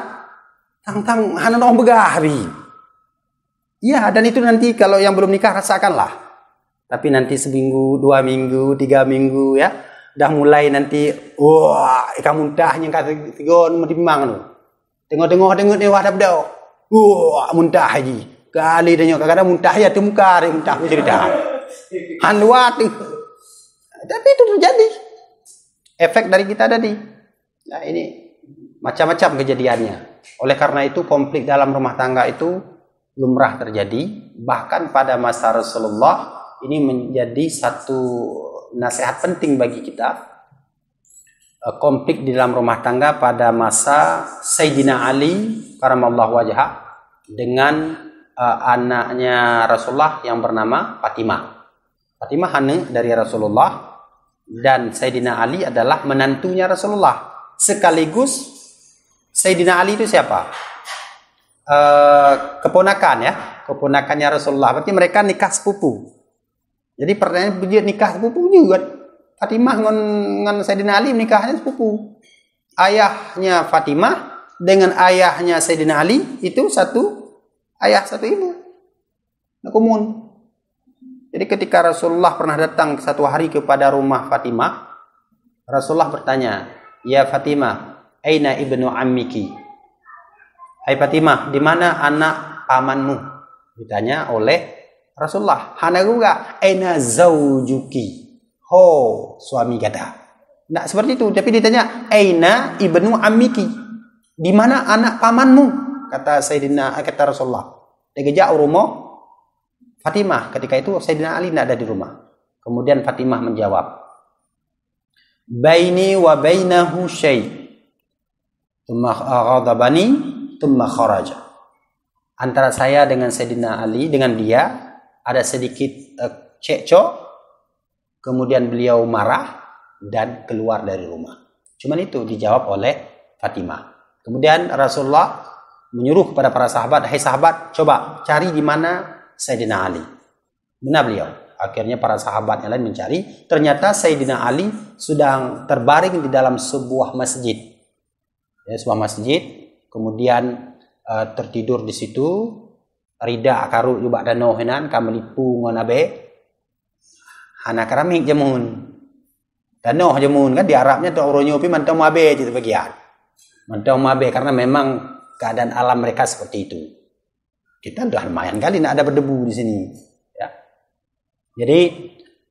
Tang handong begah. Iya dan itu nanti kalau yang belum nikah rasakanlah. Tapi nanti 1 minggu, 2 minggu, 3 minggu ya. Dah mulai nanti, wah, ikan muntahnya kata tigon memang tu. Tengok dia wadah dah. Wah, muntah haji. Kali dia kadang-kadang muntah ya tu muka dia muntah cerita. Hanwat. Tapi itu terjadi. Efek dari kita tadi. Nah, ini macam-macam kejadiannya. Oleh karena itu konflik dalam rumah tangga itu lumrah terjadi. Bahkan pada masa Rasulullah ini menjadi satu nasihat penting bagi kita. Konflik di dalam rumah tangga pada masa Sayyidina Ali karamallahu wajhah dengan anaknya Rasulullah yang bernama Fatimah. Fatimah anak dari Rasulullah dan Sayyidina Ali adalah menantunya Rasulullah. Sekaligus Sayyidina Ali itu siapa? Keponakan ya, keponakannya Rasulullah. Berarti mereka nikah sepupu. Jadi pertanyaan dia nikah sepupu juga. Fatimah dengan Sayyidina Ali nikahnya sepupu. Ayahnya Fatimah dengan ayahnya Sayyidina Ali itu satu ayah satu ibu. Nakumun. Jadi ketika Rasulullah pernah datang satu hari kepada rumah Fatimah, Rasulullah bertanya, "Ya Fatimah, aina ibnu ammiki?" Hai Fatimah, di mana anak pamanmu? Ditanya oleh Rasulullah. Hana juga, aina zaujuki? Ho, suami kata. Tidak seperti itu, tapi ditanya, aina ibnu ammiki? Di mana anak pamanmu? Kata Rasulullah. Dia rumah Fatimah. Ketika itu Sayyidina Ali tidak ada di rumah. Kemudian Fatimah menjawab, baini wa bainahu syai'. Tsumma ghadabani, tsumma kharaja. Antara saya dengan Sayyidina Ali, dengan dia ada sedikit cekcok, kemudian beliau marah dan keluar dari rumah. Cuman itu dijawab oleh Fatimah. Kemudian Rasulullah menyuruh kepada para sahabat, hai sahabat, coba cari di mana Sayyidina Ali. Benar beliau. Akhirnya para sahabat yang lain mencari. Ternyata Sayyidina Ali sedang terbaring di dalam sebuah masjid. Ya, sebuah masjid. Kemudian tertidur di situ. Rida karut juga danau henan kamelipu ngon abe. Hana karamik jamun. Danau jamun kan di Arabnya tu oronyo pi mantau mabe gitu bagian. Mantau mabe karena memang keadaan alam mereka seperti itu. Kita udah lumayan kali nak ada berdebu di sini. Ya. Jadi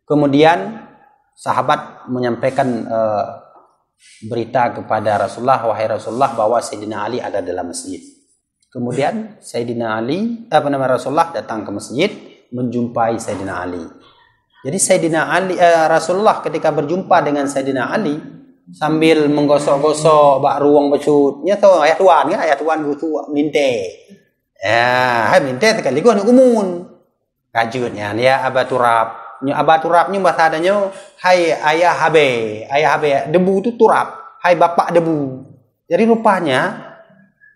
kemudian sahabat menyampaikan berita kepada Rasulullah, wahai Rasulullah, bahwa Sayyidina Ali ada dalam masjid. Kemudian Sayyidina Ali, Rasulullah datang ke masjid menjumpai Sayyidina Ali. Jadi Sayyidina Ali, Rasulullah ketika berjumpa dengan Sayyidina Ali sambil menggosok-gosok bak ruang becutnya tuh ayat tuan gitu minte. Ya, hai minte sekaligus nak umun. Kajutnya ya abaturab. Abaturabnya bahasa adanya hai ayah habe debu itu turab. Hai bapak debu. Jadi rupanya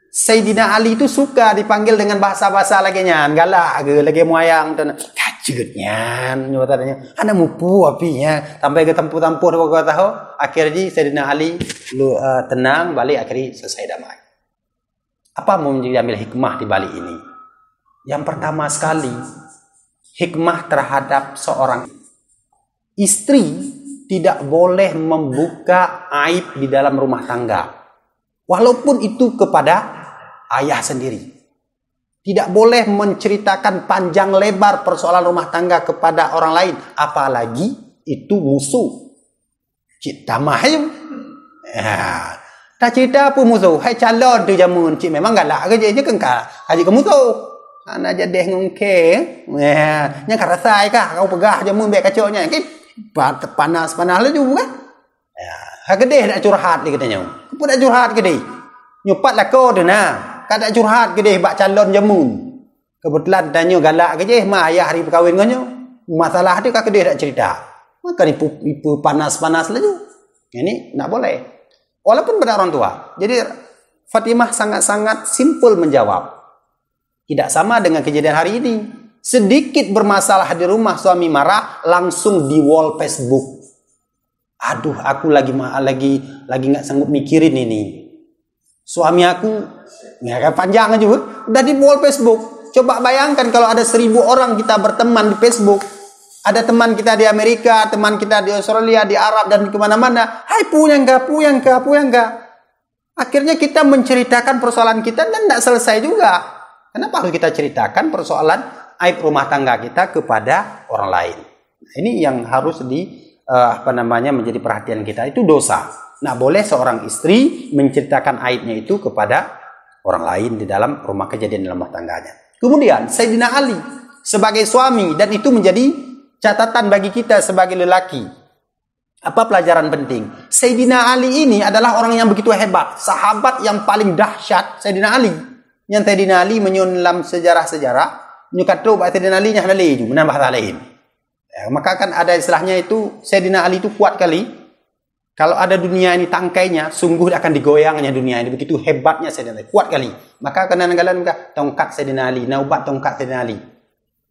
Sayyidina Ali itu suka dipanggil dengan bahasa-bahasa lagi nyan, galak ke lagi moyang tu kacut nyan, nyatanya ana mupu apinya sampai ke tempuh-tempuh kau tahu. Akhirnya Sayyidina Ali tenang balik, akhirnya selesai damai. Apa mau menjadi ambil hikmah di balik ini? Yang pertama sekali, hikmah terhadap seorang istri tidak boleh membuka aib di dalam rumah tangga. Walaupun itu kepada ayah sendiri. Tidak boleh menceritakan panjang lebar persoalan rumah tangga kepada orang lain. Apalagi itu musuh. Cik tamah je. Tak cerita apa musuh. Hai calon tu jamun. Cik memang galak ke je kengkak. Haji ke musuh. Anak jadi ngengke. Nya kan rasai kah. Kau pegah jamun baik kacaunya. Panas-panas lah juga kan. Ha gedeh nak curhat dia katanya. Kau nak curhat gedeh. Nyupat lah kau tu nah. Kau nak curhat gedeh bak calon jamun. Kebetulan tanya galak ke je mak ayah hari perkahwin kau. Masalah dia kau gedeh nak cerita. Maka ipu panas-panas lah je. Ini nak boleh. Walaupun pada orang tua. Jadi Fatimah sangat-sangat simple menjawab. Tidak sama dengan kejadian hari ini. Sedikit bermasalah di rumah suami marah langsung di wall Facebook. Aduh, aku lagi nggak sanggup mikirin ini. Suami aku nggak panjang aja, udah di wall Facebook. Coba bayangkan kalau ada 1000 orang kita berteman di Facebook. Ada teman kita di Amerika, teman kita di Australia, di Arab dan kemana-mana. Hai puyang enggak. Akhirnya kita menceritakan persoalan kita dan tidak selesai juga. Kenapa harus kita ceritakan persoalan aib rumah tangga kita kepada orang lain? Ini yang harus menjadi perhatian kita. Itu dosa. Nah, boleh seorang istri menceritakan aibnya itu kepada orang lain di dalam rumah kejadian dalam rumah tangganya. Kemudian Sayyidina Ali sebagai suami, dan itu menjadi catatan bagi kita sebagai lelaki. Apa pelajaran penting? Sayyidina Ali ini adalah orang yang begitu hebat, sahabat yang paling dahsyat Sayyidina Ali. Yang Sayyidina Ali menyulam sejarah-sejarah, nyukatu bahasa Sayyidina Ali nyah dalih menambah lain. Maka kan ada istilahnya itu Sayyidina Ali itu kuat kali. Kalau ada dunia ini tangkainya, sungguh akan digoyangnya dunia ini. Begitu hebatnya Sayyidina Ali, kuat kali. Maka kadang-kadang tongkat Sayyidina Ali, naubat tongkat Sayyidina Ali.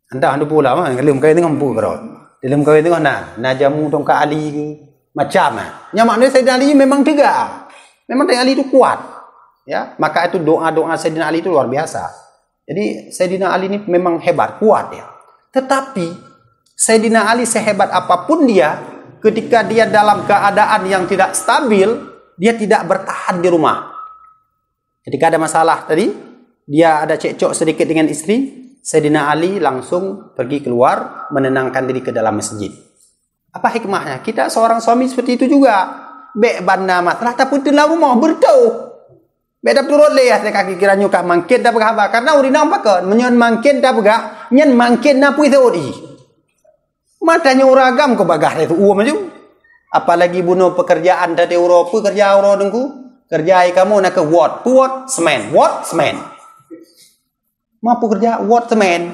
Anda pula mah dalam kau tengok empu kerot. Dalam kau tengok najamu tongkat Ali ke macam nya maknanya Sayyidina Ali memang tegak. Memang Sayyidina Ali itu kuat. Ya, maka itu doa-doa Sayyidina Ali itu luar biasa. Jadi Sayyidina Ali ini memang hebat, kuat ya. Tetapi Sayyidina Ali sehebat apapun dia, ketika dia dalam keadaan yang tidak stabil, dia tidak bertahan di rumah. Ketika ada masalah tadi, dia ada cekcok sedikit dengan istri, Sayyidina Ali langsung pergi keluar menenangkan diri ke dalam masjid. Apa hikmahnya? Kita seorang suami seperti itu juga. Bek bana masalah tapi dalam rumah bertau. Bek dah turut le ya kaki kiranya kak mangkin dah berkhabar karena urina pakai menyon mangkin dah bergak nyen mangkin na pui teori. Matanya uragam ke bagah itu uam aja. Apalagi bunuh pekerjaan dari Eropa kerja Euro dengku. Kerja kamu nak ke what semen. Mampu kerja waterman.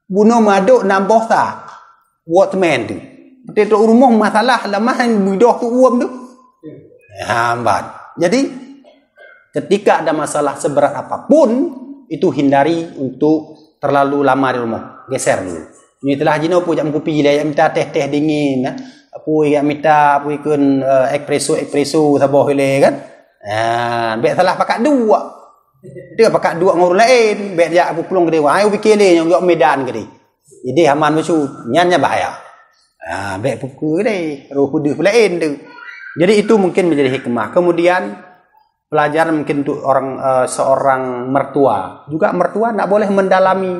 Bunuh maduk nambah tak. Waterman tu. Betul rumah masalah lemah yang bidoh tu uam tu. Hambat. Jadi ketika ada masalah seberat apapun, itu hindari untuk terlalu lama di rumah. Geser dulu. Ini telah jino pu jam kopi lah yang minta teh dingin. Apu yang minta apu ikun espresso sabah le kan. Baik salah pakai dua. Dia pakai dua ngurus lain, baik dia apu pulung gede, wahai fikir le yang medan gede. Jadi haman musuh nyannya bahaya. Baik pukul gede, roh kudu lain tu. Jadi itu mungkin menjadi hikmah. Kemudian pelajaran mungkin untuk seorang mertua. Juga mertua tak boleh mendalami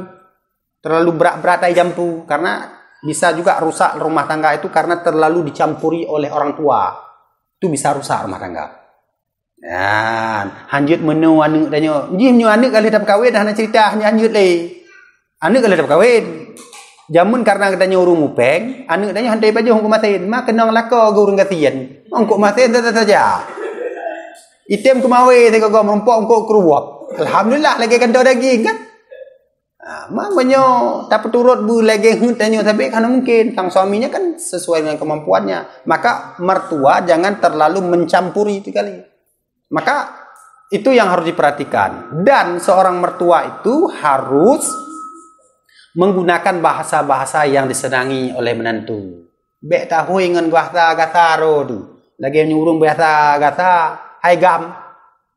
terlalu berat-berat jampu karena bisa juga rusak rumah tangga itu karena terlalu dicampuri oleh orang tua. Itu bisa rusak rumah tangga. Hanjut menu anu danyo. Nji anu kali dah berkahwin dah nak cerita hanjut le. Anu kali dah berkahwin. Jamun karena katanya urung mupeng, anu katanya hantai baju hukum masin, mak kenang lako ke urung kasian. Ongkok masin saja. Item kemawe saya kau merompok ongkok keruap. Alhamdulillah lagi kantau daging kan. Maknanya tak turut bu lagi tanya tapi karena mungkin kang suaminya kan sesuai dengan kemampuannya. Maka mertua jangan terlalu mencampuri itu kali. Maka Itu yang harus diperhatikan. Dan seorang mertua itu harus menggunakan bahasa-bahasa yang disenangi oleh menantu. Bek tahu dengan bahasa gasaro tu. Lagi nyuruh bahasa gasa, hai gam.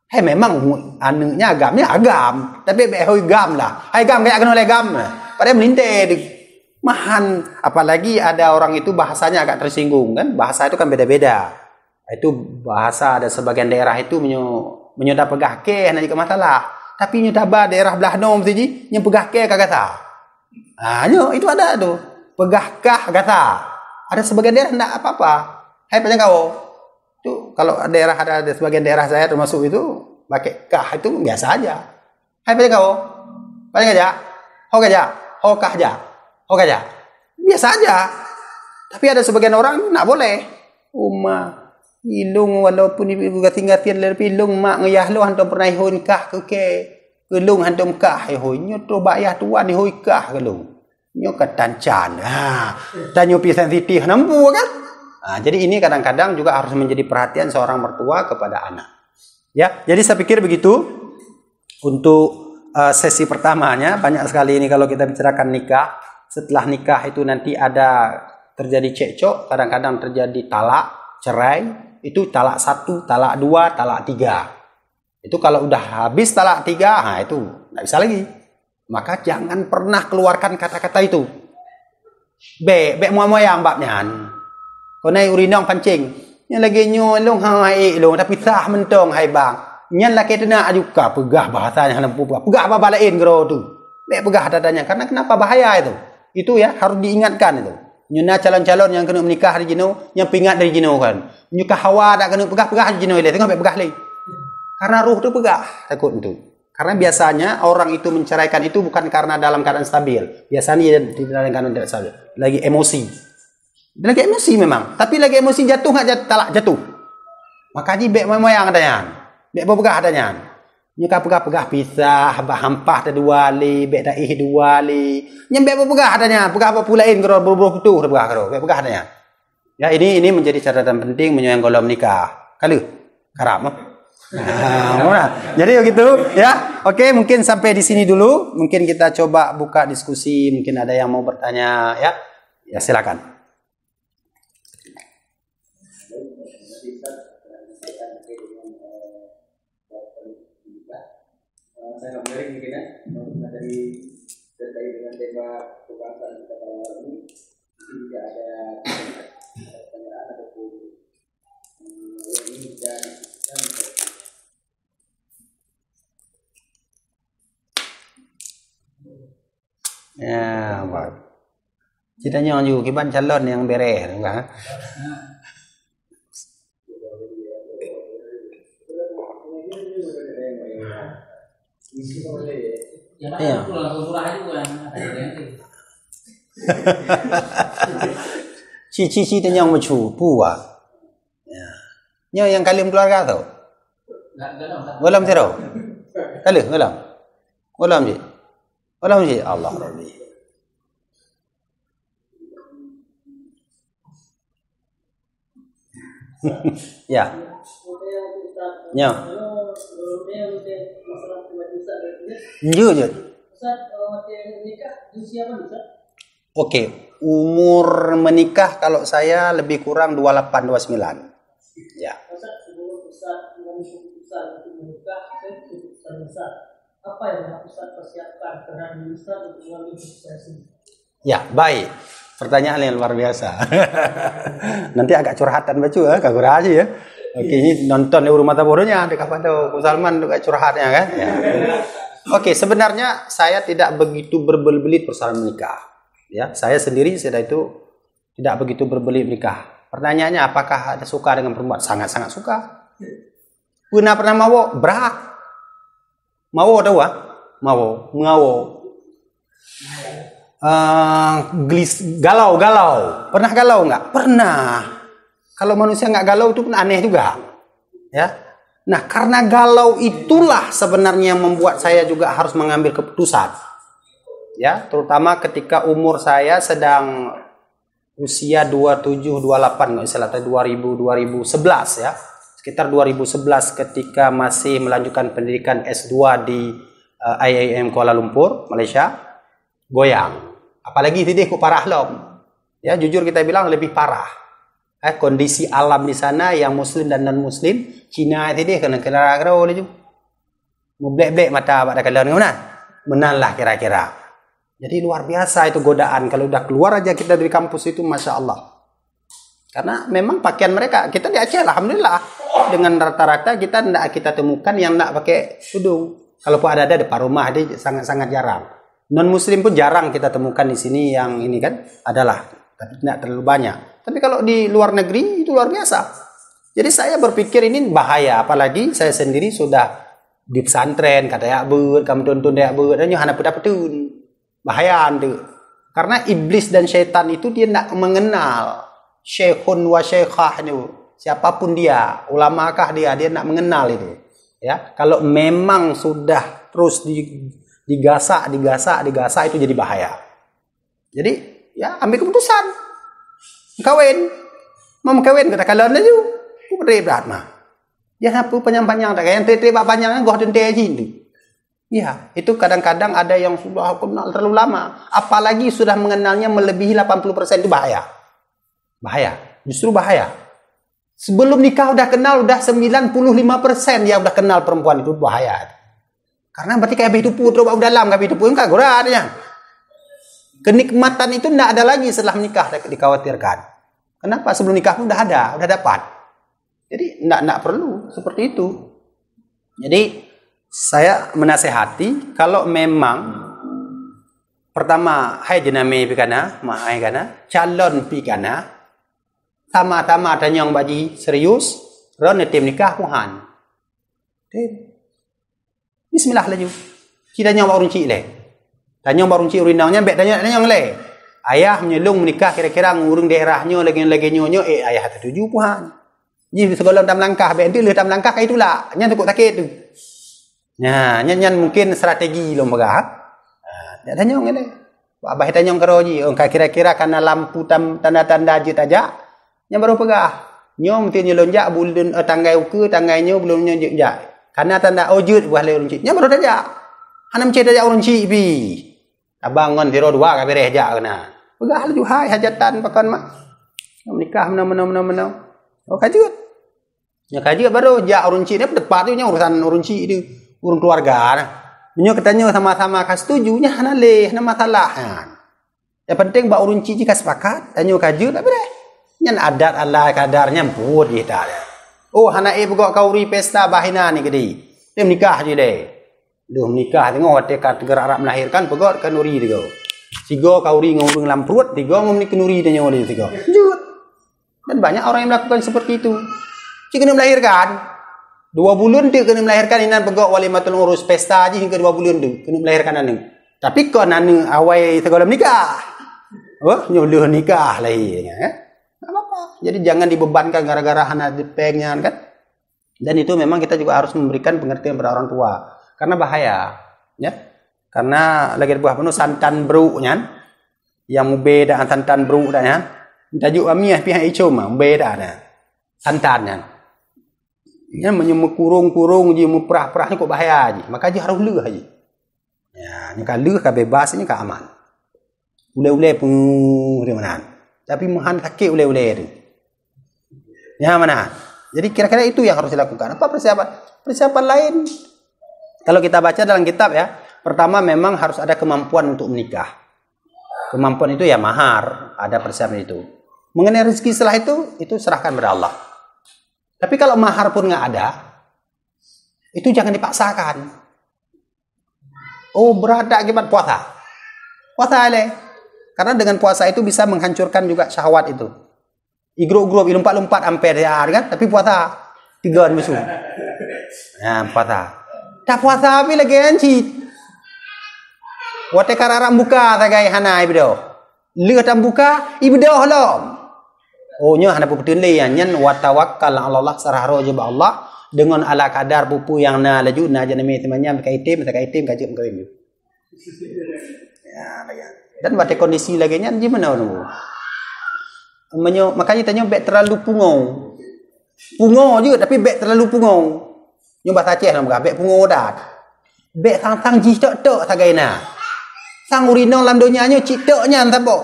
Hai memang anunya agamnya agam, tapi bek hoi gam lah. Hai gam kayak kena oleh gam. Padahal melintir. Mahan, apalagi ada orang itu bahasanya agak tersinggung kan. Bahasa itu kan beda-beda. Itu bahasa ada sebagian daerah itu menyoda pegah ke nanti ke masalah. Tapi nyotaba daerah belah nom saji yang pegah ke kagata. Itu ada tuh. Pegah kah kata. Ada sebagian daerah enggak apa-apa. Hai panjang kau. Tuh kalau daerah ada sebagian daerah saya termasuk itu pakai kah itu biasa aja. Hai panjang kau. Panjang aja. Ho aja. Ho kah aja. Ho aja. Biasa aja. Tapi ada sebagian orang enggak boleh. Uma ilung walaupun ibu tinggal tiada pilung mak ngayah lu hantam pernah hoi kah ke gelung hantam kah hoi nyoto bayah tuan hoi kah gelung nyo ketancan tanyo pi sensitif nampu kan. Jadi ini kadang-kadang juga harus menjadi perhatian seorang mertua kepada anak ya. Jadi saya pikir begitu untuk sesi pertamanya. Banyak sekali ini kalau kita bicarakan nikah. Setelah nikah itu nanti ada terjadi cekcok, kadang-kadang terjadi talak, cerai. Itu talak 1, talak 2, talak 3. Itu kalau udah habis talak 3, itu nggak bisa lagi. Maka jangan pernah keluarkan kata-kata itu. Bek moyang babnya. Kau naik urinong pancing. Yang lagi nyolong hai long tapi sah mentong hai bang. Nyan laki tu nak juga pegah bahasanya lempu pegah apa balain gero tu. Bek pegah dadanya karena kenapa bahaya itu. Itu ya harus diingatkan itu. Nyuna calon-calon yang kena menikah di jino, yang pingat dari jino kan. Nyuka hawa tak kena pegah-pegah di jino ile, tengok pegah lagi. Karena ruh tu pegah, takut itu. Karena biasanya orang itu menceraikan itu bukan karena dalam keadaan stabil. Biasanya dia dalam keadaan tidak stabil. Lagi emosi. Lagi emosi memang, tapi lagi emosi jatuh enggak talak jatuh. Makanya bek moyang katanya. Bek pegah katanya. Nyuka pegah-pegah pisah, hampah ada 2 li, bek dah 2 li. Nyembek pegah katanya, pegah apa pulain kalau berubuh putuh pegah kalau, bek pegah katanya. Ya ini menjadi catatan penting menyayang kalau menikah. Kalau karam. Jadi begitu ya. Oke, mungkin sampai di sini dulu. Mungkin kita coba buka diskusi, mungkin ada yang mau bertanya ya. Ya silakan. Saya kembali mungkin ya, dari terkait dengan tema kebangsaan kita pada hari ini, tidak ada pertanyaan ataupun yang ingin kita diskusikan. Ya, baik. Ceritanya juga kiban calon yang beres, enggak? Iya. Cici tanya mau cupu ya. Yang kalian keluarga tu? Galam tero. Galam. Galam je. Allah Rabbi. Ya. Ya. Oke, umur menikah kalau saya lebih kurang 28 29. Ya. Apa yang Ustaz persiapkan karena Ustaz untuk mengambil sukses? Ya, baik. Pertanyaan yang luar biasa. Nanti agak curhatan bacu ya, kagak rahasia ya. Oke, ini nonton di rumah tabodonya dekat pada Ku Salman juga curhatnya kan. Ya. Oke, sebenarnya saya tidak begitu berbelit-belit persoalan menikah. Ya, saya sendiri sudah itu tidak begitu berbelit menikah. Pertanyaannya apakah ada suka dengan perempuan? Sangat-sangat suka. Pernah mau berak? Mau tahu ah? Mau. Galau. Pernah galau nggak? Pernah. Kalau manusia nggak galau itu pun aneh juga, ya. Nah, karena galau itulah sebenarnya yang membuat saya juga harus mengambil keputusan, ya. Terutama ketika umur saya sedang usia 27, 28, nggak salah, 2011 ya. sekitar 2011 ketika masih melanjutkan pendidikan S2 di IIM Kuala Lumpur, Malaysia, goyang. Apalagi tadi kok parah lom. Ya, jujur kita bilang lebih parah. Kondisi alam di sana yang muslim dan non muslim, Cina tadi kena kira-kira oleh ju. Mublek-blek mata pada kalian mana? Menanlah kira-kira. Jadi luar biasa itu godaan. Kalau udah keluar aja kita dari kampus itu, Masya Allah. Karena memang pakaian mereka, kita di Aceh alhamdulillah. Dengan rata-rata kita tidak kita temukan yang tidak pakai tudung. Kalau pun ada depan rumah, dia sangat-sangat jarang. Non-muslim pun jarang kita temukan di sini yang ini kan. Adalah, tapi tidak terlalu banyak. Tapi kalau di luar negeri itu luar biasa. Jadi saya berpikir ini bahaya. Apalagi saya sendiri sudah di pesantren, kata ya ber, kamu tonton ya ber, dan hanya petun. Bahaya tu. Karena iblis dan syaitan itu dia tidak mengenal syekhun wa syekhah itu. Siapapun dia, ulamakah dia tidak mengenal itu. Ya, kalau memang sudah terus digasak itu jadi bahaya. Jadi ya ambil keputusan. Kawin. Mau kawin kata kalian aja. Ku berat berat mah. Ya apa panjang-panjang tak yang tebak panjang gua tente aja itu. Ya, itu kadang-kadang ada yang sudah kenal terlalu lama, apalagi sudah mengenalnya melebihi 80% itu bahaya. Bahaya, justru bahaya. Sebelum nikah udah kenal udah 95% dia udah kenal perempuan itu bahaya. Karena berarti kayak itu putra bau dalam, kayak itu pun enggak goradnya. Kenikmatan itu tidak ada lagi setelah menikah, dikhawatirkan. Kenapa? Sebelum nikah pun udah ada, udah dapat. Jadi tidak perlu seperti itu. Jadi saya menasehati kalau memang pertama hai jename pikana, mahai kana, calon pikana, tama-tama ada yang bagi serius, ron tim nikah puhan. Bismillah laju. Kita nyong baru cik le. Tanya baru cik urindangnya, bet tanya yang le. Ayah menyelung menikah kira-kira ngurung daerahnya lagi nyonya ayah tertuju puhan. Jadi segala dalam langkah, bet itu dalam langkah kayak itulah. Nyan takut sakit tu. Nah, nyan mungkin strategi lo megah. Nah, tanya yang le. Abah tanya yang keroji, kira-kira karena lampu tanda-tanda jut aja, yang baru pegah. Nyom mesti nyelonjak bulan tanggai uke, tanggainya belum nyonjak. Karena tanda ojut buah le urunci. Nya baru aja. Hanam ced aja urunci bi. Abangon tiro dua ka bereh aja kena. Pegah lu hai hajatan pakan mak. Menikah menang. Oh kajut. Ya kajut baru ja urunci ni depan tu nya urusan urunci itu, urun keluarga. Menyo katanya sama-sama kas setujunya hana leh, hana masalah. Yang penting ba urunci jika sepakat, tanyo kajut tak bereh. Nyan adat Allah kadarnya buat kita. Oh hana pegok kauri pesta bahina ni gede. Dia menikah je deh. Dia menikah tengok tekad gerak melahirkan pegok kanuri dia. Tiga kauri ngurung dalam perut, tiga ngomni kanuri dia nyawa dia tiga. Jut. Dan banyak orang yang melakukan seperti itu. Jika kena melahirkan 2 bulan dia kena melahirkan inan pegok walimatul urus pesta aja hingga 2 bulan tu kena melahirkan anu. Tapi kau nanu awai segala menikah. Oh, nyuluh nikah lahirnya ya. Enggak apa-apa. Jadi jangan dibebankan gara-gara hana dipengnya kan. Dan itu memang kita juga harus memberikan pengertian pada orang tua karena bahaya ya. Karena lagi buah penuh santan beruknya yang beda santan beruk dah ya. Tajuk kami pihak ico mah beda dah. Santannya. Ya menyemu kurung-kurung je muprah-prahnya kok bahaya je. Maka je harus leuh aje. Ya, ni kalau leuh ka bebas ni ka aman. Ule-ule pun dia mana. Tapi mahan sakit ule-ule tu. Ya mana. Jadi kira-kira itu yang harus dilakukan. Apa persiapan? Persiapan lain. Kalau kita baca dalam kitab ya, pertama memang harus ada kemampuan untuk menikah. Kemampuan itu ya mahar, ada persiapan itu. Mengenai rezeki setelah itu serahkan kepada Allah. Tapi kalau mahar pun nggak ada, itu jangan dipaksakan. Oh berat akibat puasa. Puasa le. Karena dengan puasa itu bisa menghancurkan juga syahwat itu. Igro-igro lompat-lompat ampere ya kan, tapi puasa 3 musuh. Nah, puasa. Tak puasa tapi lagi ancit. Wate karara buka tagai hana ibdo. Leuh tam buka ibdo halom. Oh nya hana puputun le nyan wa tawakkal ala Allah sarahro je ba Allah dengan ala kadar pupu yang na laju na janame temannya ka itim kajep kawin. Ya lagi. Dan wate kondisi lagi nyan gimana nu? Makanya tanya bet terlalu pungau. Pungo je tapi beg terlalu pungo. Nyo bahasa Aceh nama beg pungo dah. Beg sang ji tok sagaina. Sang urino lam donyanya cik toknya sabo.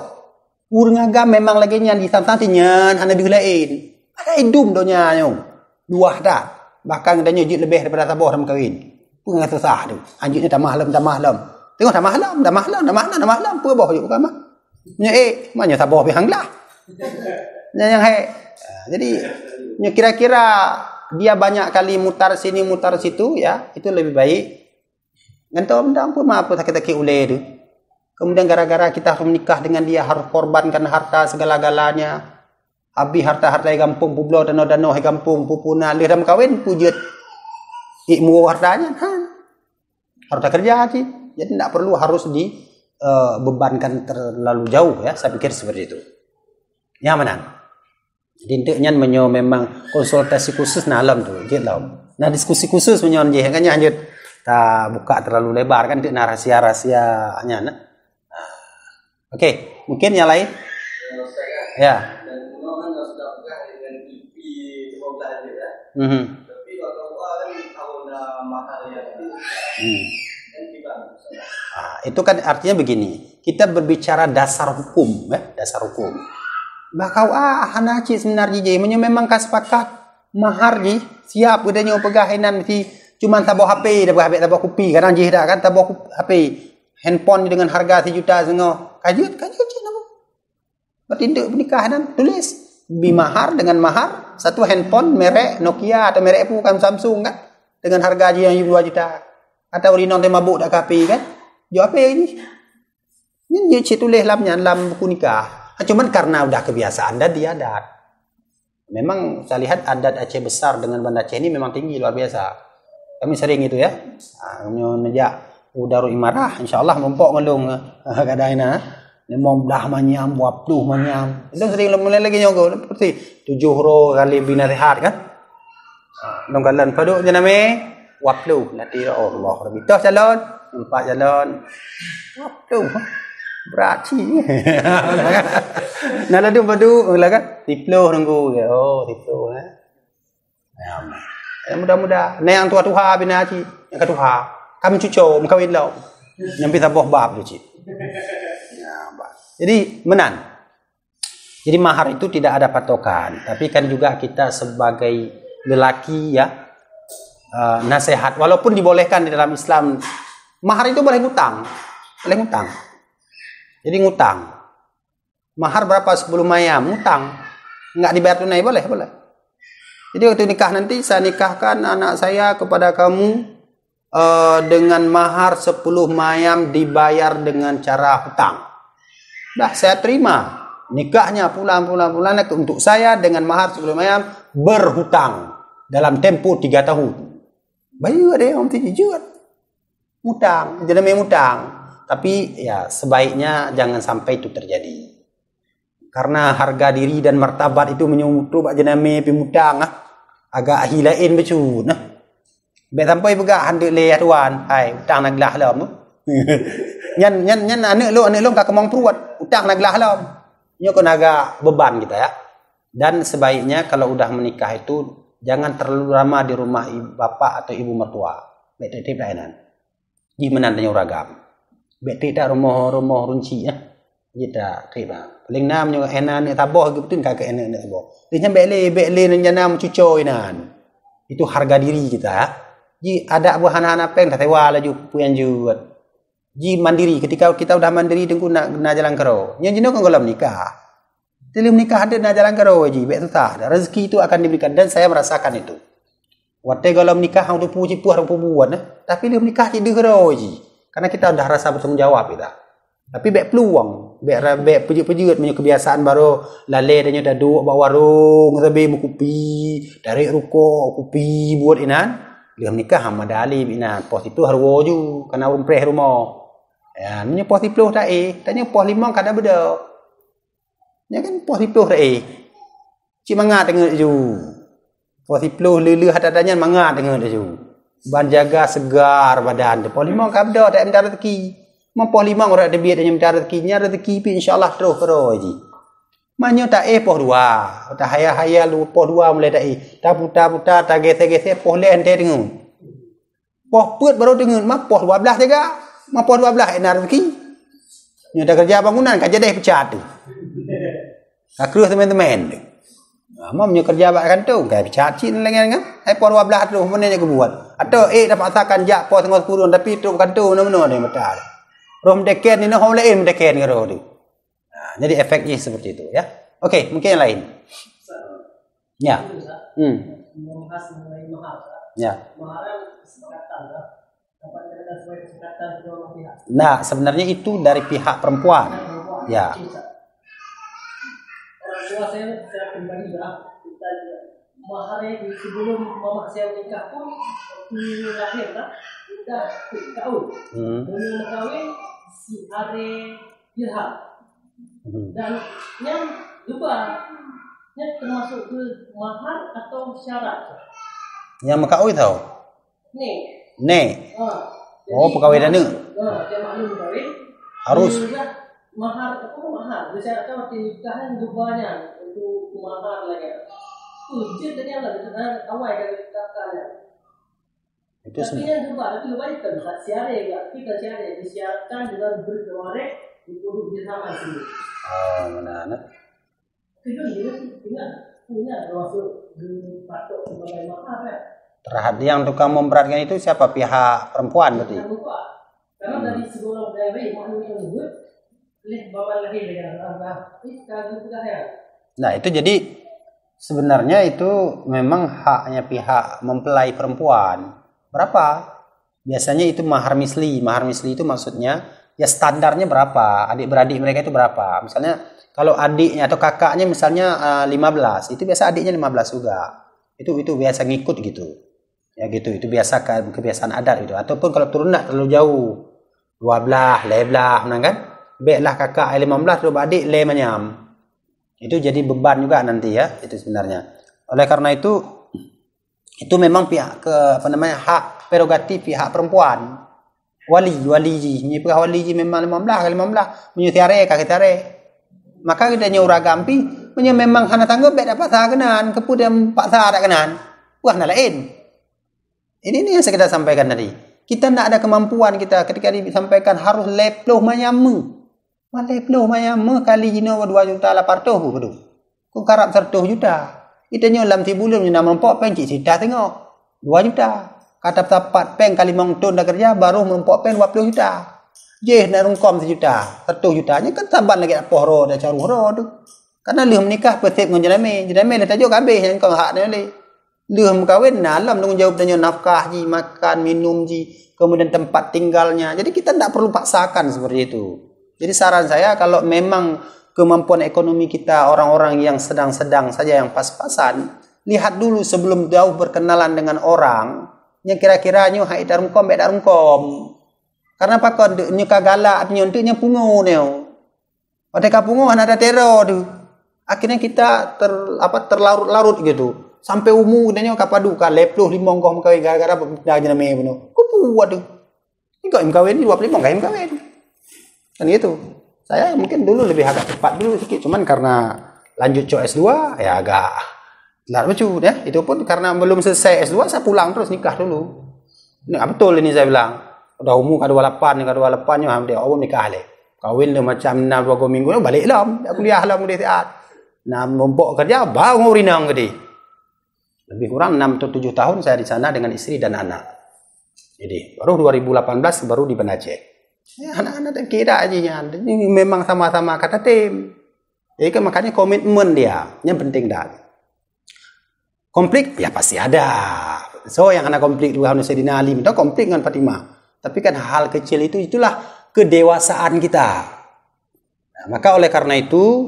Urang agam memang lagi nyan di sang ti nyan hana dilain. Ada idum donyanya. Dua dah. Bahkan adanya jit lebih daripada sabo sama kawin. Pengat susah tu. Anjutnya dah malam. Tengok dah malam. Apa boh juga mah. Nya mana sabo pi hanglah. Yang jadi kira-kira dia banyak kali mutar sini mutar situ ya, itu lebih baik. Ngentau benda pun apa sakit-sakit uleh tu. Kemudian gara-gara kita harus menikah dengan dia harus korbankan harta segala-galanya. Habis harta-harta yang gampung publo dano-dano yang gampung pupuna leh dalam kawin pujut. Ikmu hartanya kan. Harta kerja sih. Jadi tidak perlu harus dibebankan terlalu jauh ya. Saya pikir seperti itu. Yang mana? Dinteknya memang konsultasi khusus nah alam tu, jelam. Nah diskusi khusus menyon je kan lanjut. Tak buka terlalu lebar kan nak rahasia-rahasianya nah. Okey, mungkin yang lain? Ya. Dan kan sudah pernah dengan IP sebongkar dia ya. Tapi kalau kan tahu dah mahal ya. Itu kan artinya begini. Kita berbicara dasar hukum ya, dasar hukum. Bakau hana cik sebenarnya je memang sepakat mahar je siap udahnya pegahinan mesti cuma tabah HP dah habis tabah kopi kadang je dah kan tabah HP handphone dengan harga 1 juta setengah kajut cik nama bertindak pernikahan tulis bimahar dengan mahar satu handphone merek Nokia atau merek apa bukan Samsung kan dengan harga je yang 2 juta atau rinon dia mabuk dak HP kan jawab apa ini ni cik tulis dalam buku nikah. Cuman karena udah kebiasaan dan diadat. Memang saya lihat adat Aceh besar dengan Banda Aceh ini memang tinggi luar biasa. Kami sering itu ya. Menjak udaru imarah insyaallah mempok ngelung kadaina. Memang dah manyam wapluh manyam. Itu sering mulai lagi nyogo seperti 7 ro kali bina rehat kan. Dong kalan paduk jename wapluh nanti Allah rabbi tah jalan 4 jalan. Wapluh berat sih. Nah lalu padu kan tiploh nunggu ya. Oh tiploh mudah-mudah. Nah yang tua-tua bina ci yang kedua kami cucu mengkawin lau. Nyampi taboh bab tu ci. Jadi menan. Jadi mahar itu tidak ada patokan, tapi kan juga kita sebagai lelaki ya nasihat walaupun dibolehkan di dalam Islam mahar itu boleh ngutang. Boleh ngutang. Jadi ngutang. Mahar berapa 10 mayam? Ngutang. Enggak dibayar tunai boleh. Jadi waktu nikah nanti saya nikahkan anak saya kepada kamu dengan mahar 10 mayam dibayar dengan cara hutang. Dah saya terima. Nikahnya pulang untuk saya dengan mahar 10 mayam berhutang dalam tempo 3 tahun. Bayu ada yang jujur. Hutang, jadi hutang. Tapi ya sebaiknya jangan sampai itu terjadi. Karena harga diri dan martabat itu menyumutu bak jename pimutang agak hilain becut nah. Baik sampai pegak handuk le tuan, ai utang nak gelah lam. Nyan anak lu enggak kemong peruat, utang nak gelah lam. Nyo kan agak beban kita ya. Dan sebaiknya kalau udah menikah itu jangan terlalu lama di rumah bapak atau ibu mertua. Baik tip lainan. Di menantanya ragam. Betik tak rumah runci ya. Kita terima. Paling nam juga enan ni taboh betul kagak enak ni taboh. Dia bele nan janam cucoy nan. Itu harga diri kita ya. Ji ada buah anak-anak peng tak tewa laju puyan juat. Ji mandiri ketika kita udah mandiri dengku nak jalan karo. Yang jenuh kan kalau nikah. Dalam nikah ada nak jalan karo ji bet susah. Rezeki itu akan diberikan dan saya merasakan itu. Waktu kalau nikah hang tu puji puah buat nah. Tapi dalam nikah tidak karo ji. Karena kita udah rasa bertanggung jawab kita. Tapi baik peluang, baik pejut-pejut punya kebiasaan baru lale dan dah duduk bawa warung sambil kopi, dari ruko kopi buat inan. Dia nikah sama dali inan. Pos itu harus wujud karena umpreh rumah. Ya, punya pos 10 dah tanya pos 5 kada beda. Ya kan pos 10 dah Cik mangat dengar ju. Pos 10 lele hadadanya mangat dengar ju. Ban jaga segar badan. Pos 5 kabda tak ada rezeki. Pos 5 orang ada biar dia minta rezekinya rezeki pi insyaallah terus je. Manyo tak poh dua. Tak haya lu poh dua mulai tak tak putar tak gesek poh le ente dengung. Poh put baru dengung mah poh 12 juga. Mah poh 12 enak rezeki. Nyo dah kerja bangunan kerja dah pecat tu. Akrus teman-teman. Mah nyo kerja bak kantung kai pecat cin lengan kan. Ai poh 12 tu mana je buat. Atau dapat asakan jak poh tengah 10 tapi tu kantung mana-mana ada metal. Roh mendeken ni noh lain mendeken ke roh tu. Jadi efeknya seperti itu ya. Oke, mungkin yang lain. Ya. Membahas mengenai mahar. Ya. Mahar kesepakatan. Dapat ada sebuah kesepakatan kedua pihak. Nah, sebenarnya itu dari pihak perempuan. Ya. Orang tua saya pribadi juga kita juga maharnya sebelum mama saya menikah pun waktu lahir lah sudah kawin. Belum kawin si Are dirham. Dan yang juga termasuk ke mahar atau syarat. Yang makau tahu? Nek. Oh, perkawinan ni. Dia maklum kahwin. Harus. Mahar apa mahar? Saya tahu nikahan dubanya untuk mahar lagi. Dia tadi lah awal dari kakaknya. Itu sebenarnya juga itu lebih kan siapa ya? Kita siapa disiarkan dengan berdoa untuk bersama sini. Mana? Itu dia punya termasuk patut sebagai mahar ya. Terhadap yang tukang memberatkan itu siapa? Pihak perempuan berarti. Karena dari sebelum dari maklum itu oleh bapak lagi dengan abah ya. Nah itu jadi sebenarnya itu memang haknya pihak mempelai perempuan. Berapa? Biasanya itu mahar misli. Mahar misli itu maksudnya ya standarnya berapa? Adik-beradik mereka itu berapa? Misalnya kalau adiknya atau kakaknya misalnya 15, itu biasa adiknya 15 juga. Itu biasa ngikut gitu. Ya gitu, itu biasa kebiasaan adat gitu. Ataupun kalau turun nak terlalu jauh. 12, 11, menang kan? Baiklah kakak 15 tu adik le manyam. Itu jadi beban juga nanti ya, itu sebenarnya. Oleh karena itu memang pihak hak prerogatif pihak perempuan. Wali ni pihak wali memang 15 menyutiare ka kita maka kita nyura gampi memang hana tanggup bet dapat sah kenan kepu dia paksa tak kenan wah nak lain ini yang saya kita sampaikan tadi kita nak ada kemampuan kita ketika disampaikan harus leploh mayamu kali jino 2 juta 800 betul ku karap 100 juta kita nyo dalam tibulan nak mempok pen cik sita tengok 2 juta kata tapat pen kali mongton dah kerja baru mempok pen 20 juta je nak rungkom 1 juta 100 jutanya kan saban lagi nak pohro dah caruh ro tu karena lih menikah persep dengan jename dah tajuk habis yang kau hak ni lih kahwin alam tanggung jawab tanya nafkah ji makan minum ji kemudian tempat tinggalnya jadi kita tak perlu paksakan seperti itu jadi saran saya kalau memang kemampuan ekonomi kita orang-orang yang sedang-sedang saja yang pas-pasan lihat dulu sebelum jauh berkenalan dengan orang yang kira-kiranya hak darungkom bet darungkom karena apa kau nyuka galak nyontiknya pungu neo. Pada kapungu ada teror tu. Akhirnya kita terlarut-larut gitu. Sampai umur dia kapadu ka leploh 5 kau kawin gara-gara dah jename puno. Ku buat tu. Ni kau kawin ni 25 kau kawin. Kan gitu. Saya mungkin dulu lebih agak cepat dulu sikit cuman karena lanjut S2 ya agak lar lucu ya. Itu pun karena belum selesai S2 saya pulang terus nikah dulu. Ini betul ini saya bilang. Udah umur ka 28 nya dia awak nikah le. Kawin dia macam 2 minggu balik lah. Aku kuliah lah mudah saat. Nah membok kerja baru rinang gede. Lebih kurang 6 atau 7 tahun saya di sana dengan istri dan anak. Jadi baru 2018 baru di Penaceh. Ya, anak-anak tak kira aja ini memang sama-sama kata tim. Jadi kan makanya komitmen dia yang penting dah. Konflik ya pasti ada. So yang anak konflik dua harus Sayyidina Ali itu konflik dengan Fatimah. Tapi kan hal kecil itulah kedewasaan kita. Nah, maka oleh karena itu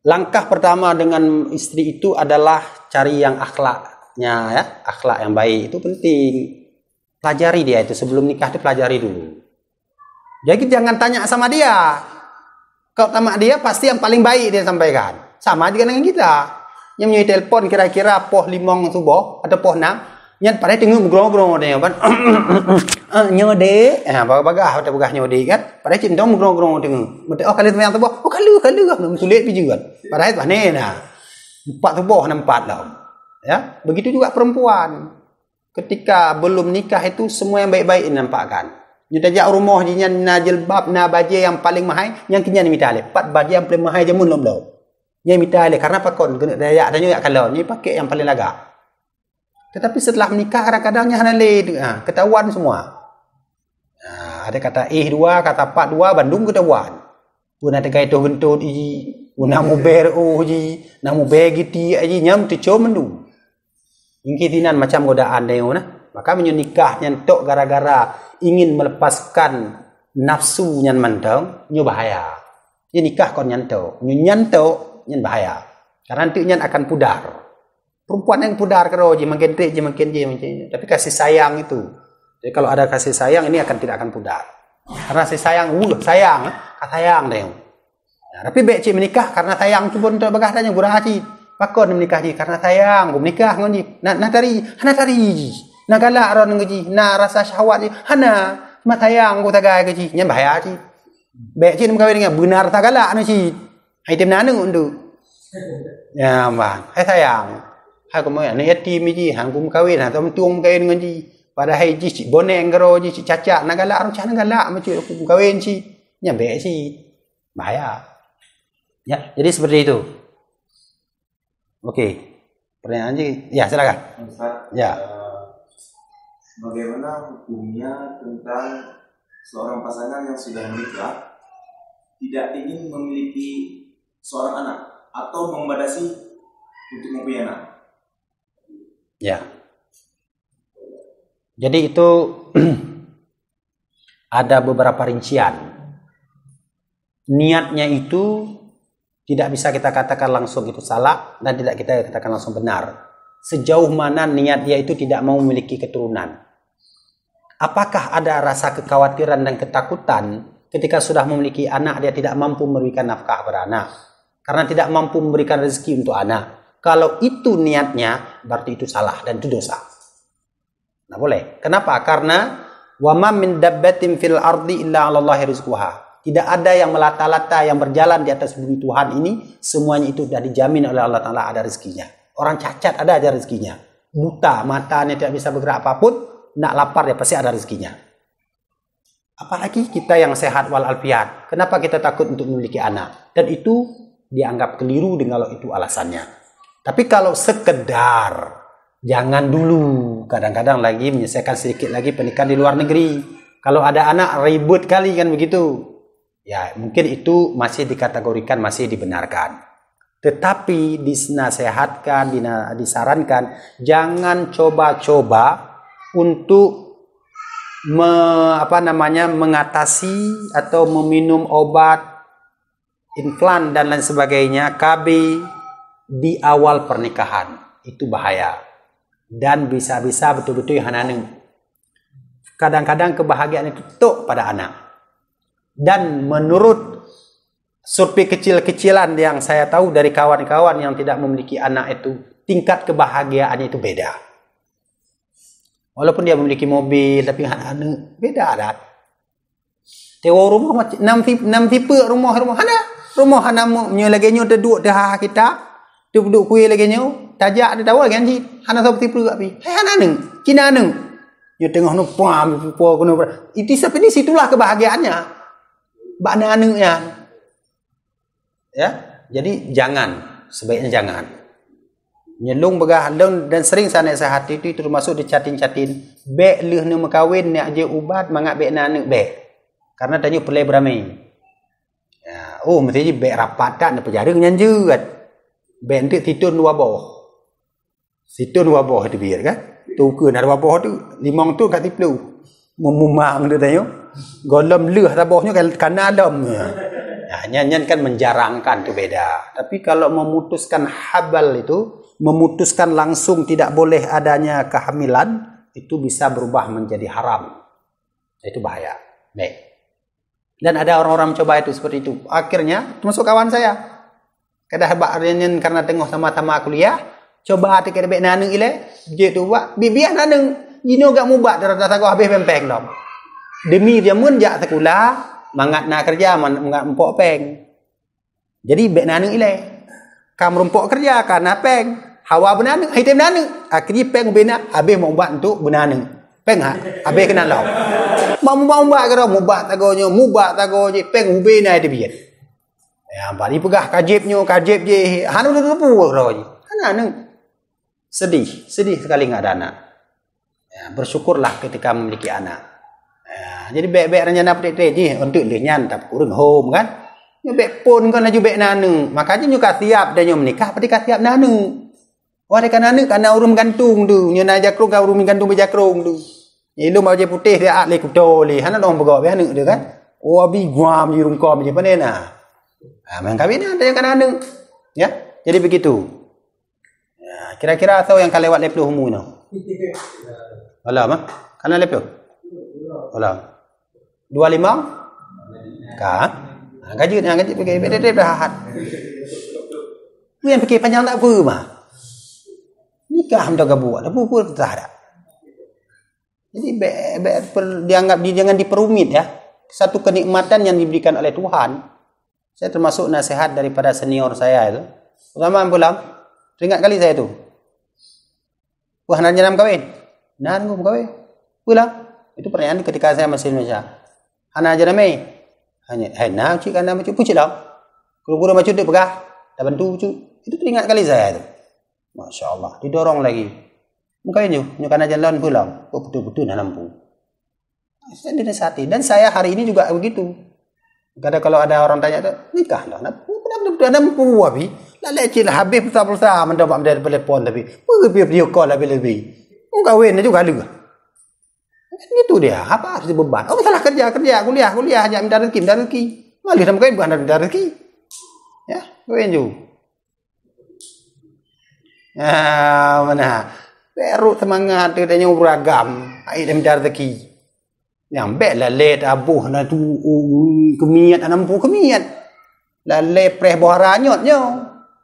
langkah pertama dengan istri itu adalah cari yang akhlaknya ya, akhlak yang baik itu penting. Pelajari dia itu sebelum nikah itu pelajari dulu. Jadi jangan tanya sama dia. Kalau tanya dia pasti yang paling baik dia sampaikan. Sama juga dengan kita. Yang punya telepon kira-kira poh 5 subuh atau poh 6. Nyan pada tengok grong-grong dia ban. Nyode, bagah ada bagah nyode kan. Pada cim dong grong-grong tengok. Mesti kali yang tebah. Kali nak tulis pi juga. Pada itu aneh nah. 4 tubuh 4 lah. Ya, begitu juga perempuan. Ketika belum nikah itu semua yang baik-baik nampakkan. Ñu tajak rumah je nyan na jilbab na baju yang paling mahal yang kinya ni minta le. 4 baju yang paling mahal je mun belum. Nya minta le karena pakon kena dayak tanya kalau ni pakai yang paling lagak. Tetapi setelah menikah kadang-kadangnya hana le ketahuan semua. Ada kata 2, kata 4 2 Bandung ketahuan. Pun ada kait tu gentut ji, una mober ji, na mober giti ji nyam tu com mendu. Ingkitinan macam godaan dia nah. Maka menikah nyentok gara-gara ingin melepaskan nafsu nyan manteng, nyu bahaya. Ini nikah kon nyentok, nyentok nyen bahaya. Karena nanti nyan akan pudar. Perempuan yang pudar karo je makin tapi kasih sayang itu. Jadi kalau ada kasih sayang ini tidak akan pudar. Karena kasih sayang, sayang deh. Nah, tapi baik cik menikah karena sayang tu pun tak bagah tanya gurah cik. Pakon menikah cik karena sayang, gua menikah ngon cik. Nak tari. Nak galak ron cik, nak rasa syahwat cik. Hana, cuma sayang gua tagai cik. Nyan bahaya cik. Baik cik nak kahwin dengan benar tak galak nu cik. Hai tim nanu undu. Ya, bang. Hai sayang. Hai ko moy ni yatim ji hang kum kawin ha tom tuong kawin ngan ji pada hai ji cik boneng karo ji cik caca nak galak aro cak galak ma cik kum kawin ci nyambe si bahaya ya jadi seperti itu. Oke, pertanyaan ji ya silakan Ustaz, ya. Bagaimana hukumnya tentang seorang pasangan yang sudah menikah tidak ingin memiliki seorang anak atau membatasi untuk mempunyai anak? Ya. Jadi itu ada beberapa rincian. Niatnya itu tidak bisa kita katakan langsung itu salah dan tidak kita katakan langsung benar. Sejauh mana niat dia itu tidak mau memiliki keturunan. Apakah ada rasa kekhawatiran dan ketakutan ketika sudah memiliki anak dia tidak mampu memberikan nafkah kepada anak karena tidak mampu memberikan rezeki untuk anak? Kalau itu niatnya, berarti itu salah dan itu dosa. Nah boleh. Kenapa? Karena wa ma min dabbatin fil ardi illa 'alallahi rizquha. Tidak ada yang melata-lata yang berjalan di atas bumi Tuhan ini, semuanya itu sudah dijamin oleh Allah Taala ada rezekinya. Orang cacat ada aja rezekinya. Buta, matanya tidak bisa bergerak apapun, nak lapar ya pasti ada rezekinya. Apalagi kita yang sehat wal alfiat. Kenapa kita takut untuk memiliki anak? Dan itu dianggap keliru dengan kalau itu alasannya. Tapi kalau sekedar, jangan dulu. Kadang-kadang lagi menyelesaikan sedikit lagi pernikahan di luar negeri. Kalau ada anak ribut kali kan begitu. Ya mungkin itu masih dikategorikan, masih dibenarkan. Tetapi dinasihatkan, disarankan, jangan coba-coba untuk mengatasi atau meminum obat inflan dan lain sebagainya, KB, di awal pernikahan. Itu bahaya dan bisa-bisa betul-betul hananeng. Kadang-kadang kebahagiaan itu tok pada anak. Dan menurut survei kecil-kecilan yang saya tahu dari kawan-kawan yang tidak memiliki anak itu, tingkat kebahagiaannya itu beda. Walaupun dia memiliki mobil tapi anak beda adat. Tewa rumah 6 tipe rumah rumah hanamu nyo lagi nyo duduk dah kita duduk kuih lagi nyo tajak ada tahu kan ji hana sab tipu gak pi hai hana neng Cina neng nyo tengah no pam po kono itu seperti situlah kebahagiaannya bakna neng ya jadi sebaiknya jangan nyelung begah dan sering sana sehati itu termasuk dicatin-catin bek leuh ne makawin nak je ubat mangak bek nang bek karena tanya pelai beramai ya mesti je bek rapat tak ne pejaring nyanjeut bek entik titun dua bawah itu biar kan tu ke ada bawah tu limang tu kat tiplu memumang dia tanya golem leuh tabahnya kan adam ya nyanyian kan menjarangkan tu beda tapi kalau memutuskan habal itu memutuskan langsung tidak boleh adanya kehamilan itu bisa berubah menjadi haram itu bahaya baik dan ada orang-orang mencoba itu seperti itu akhirnya termasuk kawan saya kada habak karena tengok sama-sama kuliah coba tikir bek nanu ile je tu buat bibian aneng jino gak mubat dah tak habis pempeng dong. Demi dia mun jak sekolah mangat nak kerja mangat empok peng. Jadi bek naneng ile. Kam rumpok kerja kan peng. Hawa benaneng, hitam benaneng. Akhirnya peng bena habis mau buat untuk benaneng. Peng habis kena law. Mau buat ke mubat tagonyo peng ubena itu biar. Ya, balik pegah kajib je. Hanu tu roji. Hanang sedih sekali nggak ada anak. Ya, bersyukurlah ketika memiliki anak. Ya, jadi bek-bek rencana petik je untuk lenyan tak kurang home kan. Nyo bek pun kan laju bek naneng. Makanya nyo siap dan nyo menikah pati siap naneng. Wah dekan naneng kana urum gantung tu. Nyo na jakrung ka urum gantung bejakrung tu. Ilmu mau je putih dia at le kutole. Hana dong begok be anak dia kan. Oh abi guam je rungkom je panena. Main kawin ada yang kadang-kadang. Ya, jadi begitu. Ya, kira-kira tahu yang kalewat lepluh humu no. Alah mah, kana lepluh. Alah. 25? Ka? Gaji pergi beda dah hat. Kuyan pergi panjang tak apa mah. Nikah hendak gabuat, apa pun tak ada. Jadi dianggap jangan diperumit ya. Satu kenikmatan yang diberikan oleh Tuhan. Saya termasuk nasihat daripada senior saya itu. Pertama pulang, teringat kali saya itu. Wah, nak jenam kawin? Nah, nunggu kawin. Pulang. Itu pertanyaan ketika saya masih di Indonesia. Hana jenam ni? Hanya, nah, cik kan nama cik pucik lah. Guru-guru macam tu pegah, dah bantu cik. Itu teringat kali saya itu. Masya Allah, didorong lagi. Mungkin nyu kan jalan pulang. Oh betul-betul dah lampu. Saya dinasihati dan saya hari ini juga begitu. Kadang kalau ada orang tanya tu, nikah lah. Betul-betul ada mampu abi. Lah leceh lah habis pulsa-pulsa mendapat dari telefon tapi. Video call lebih-lebih. Kawin juga lu. Itu dia. Apa harus beban? Oh salah kerja, kuliah hanya minta rezeki. Malu sama kawin bukan minta rezeki. Ya, kawin juga. Mana? Perut semangat dia beragam. Air minta rezeki. Yang bek lah let abuh na tu kemiat anampu kemiat. La le preh boharanyot nyo.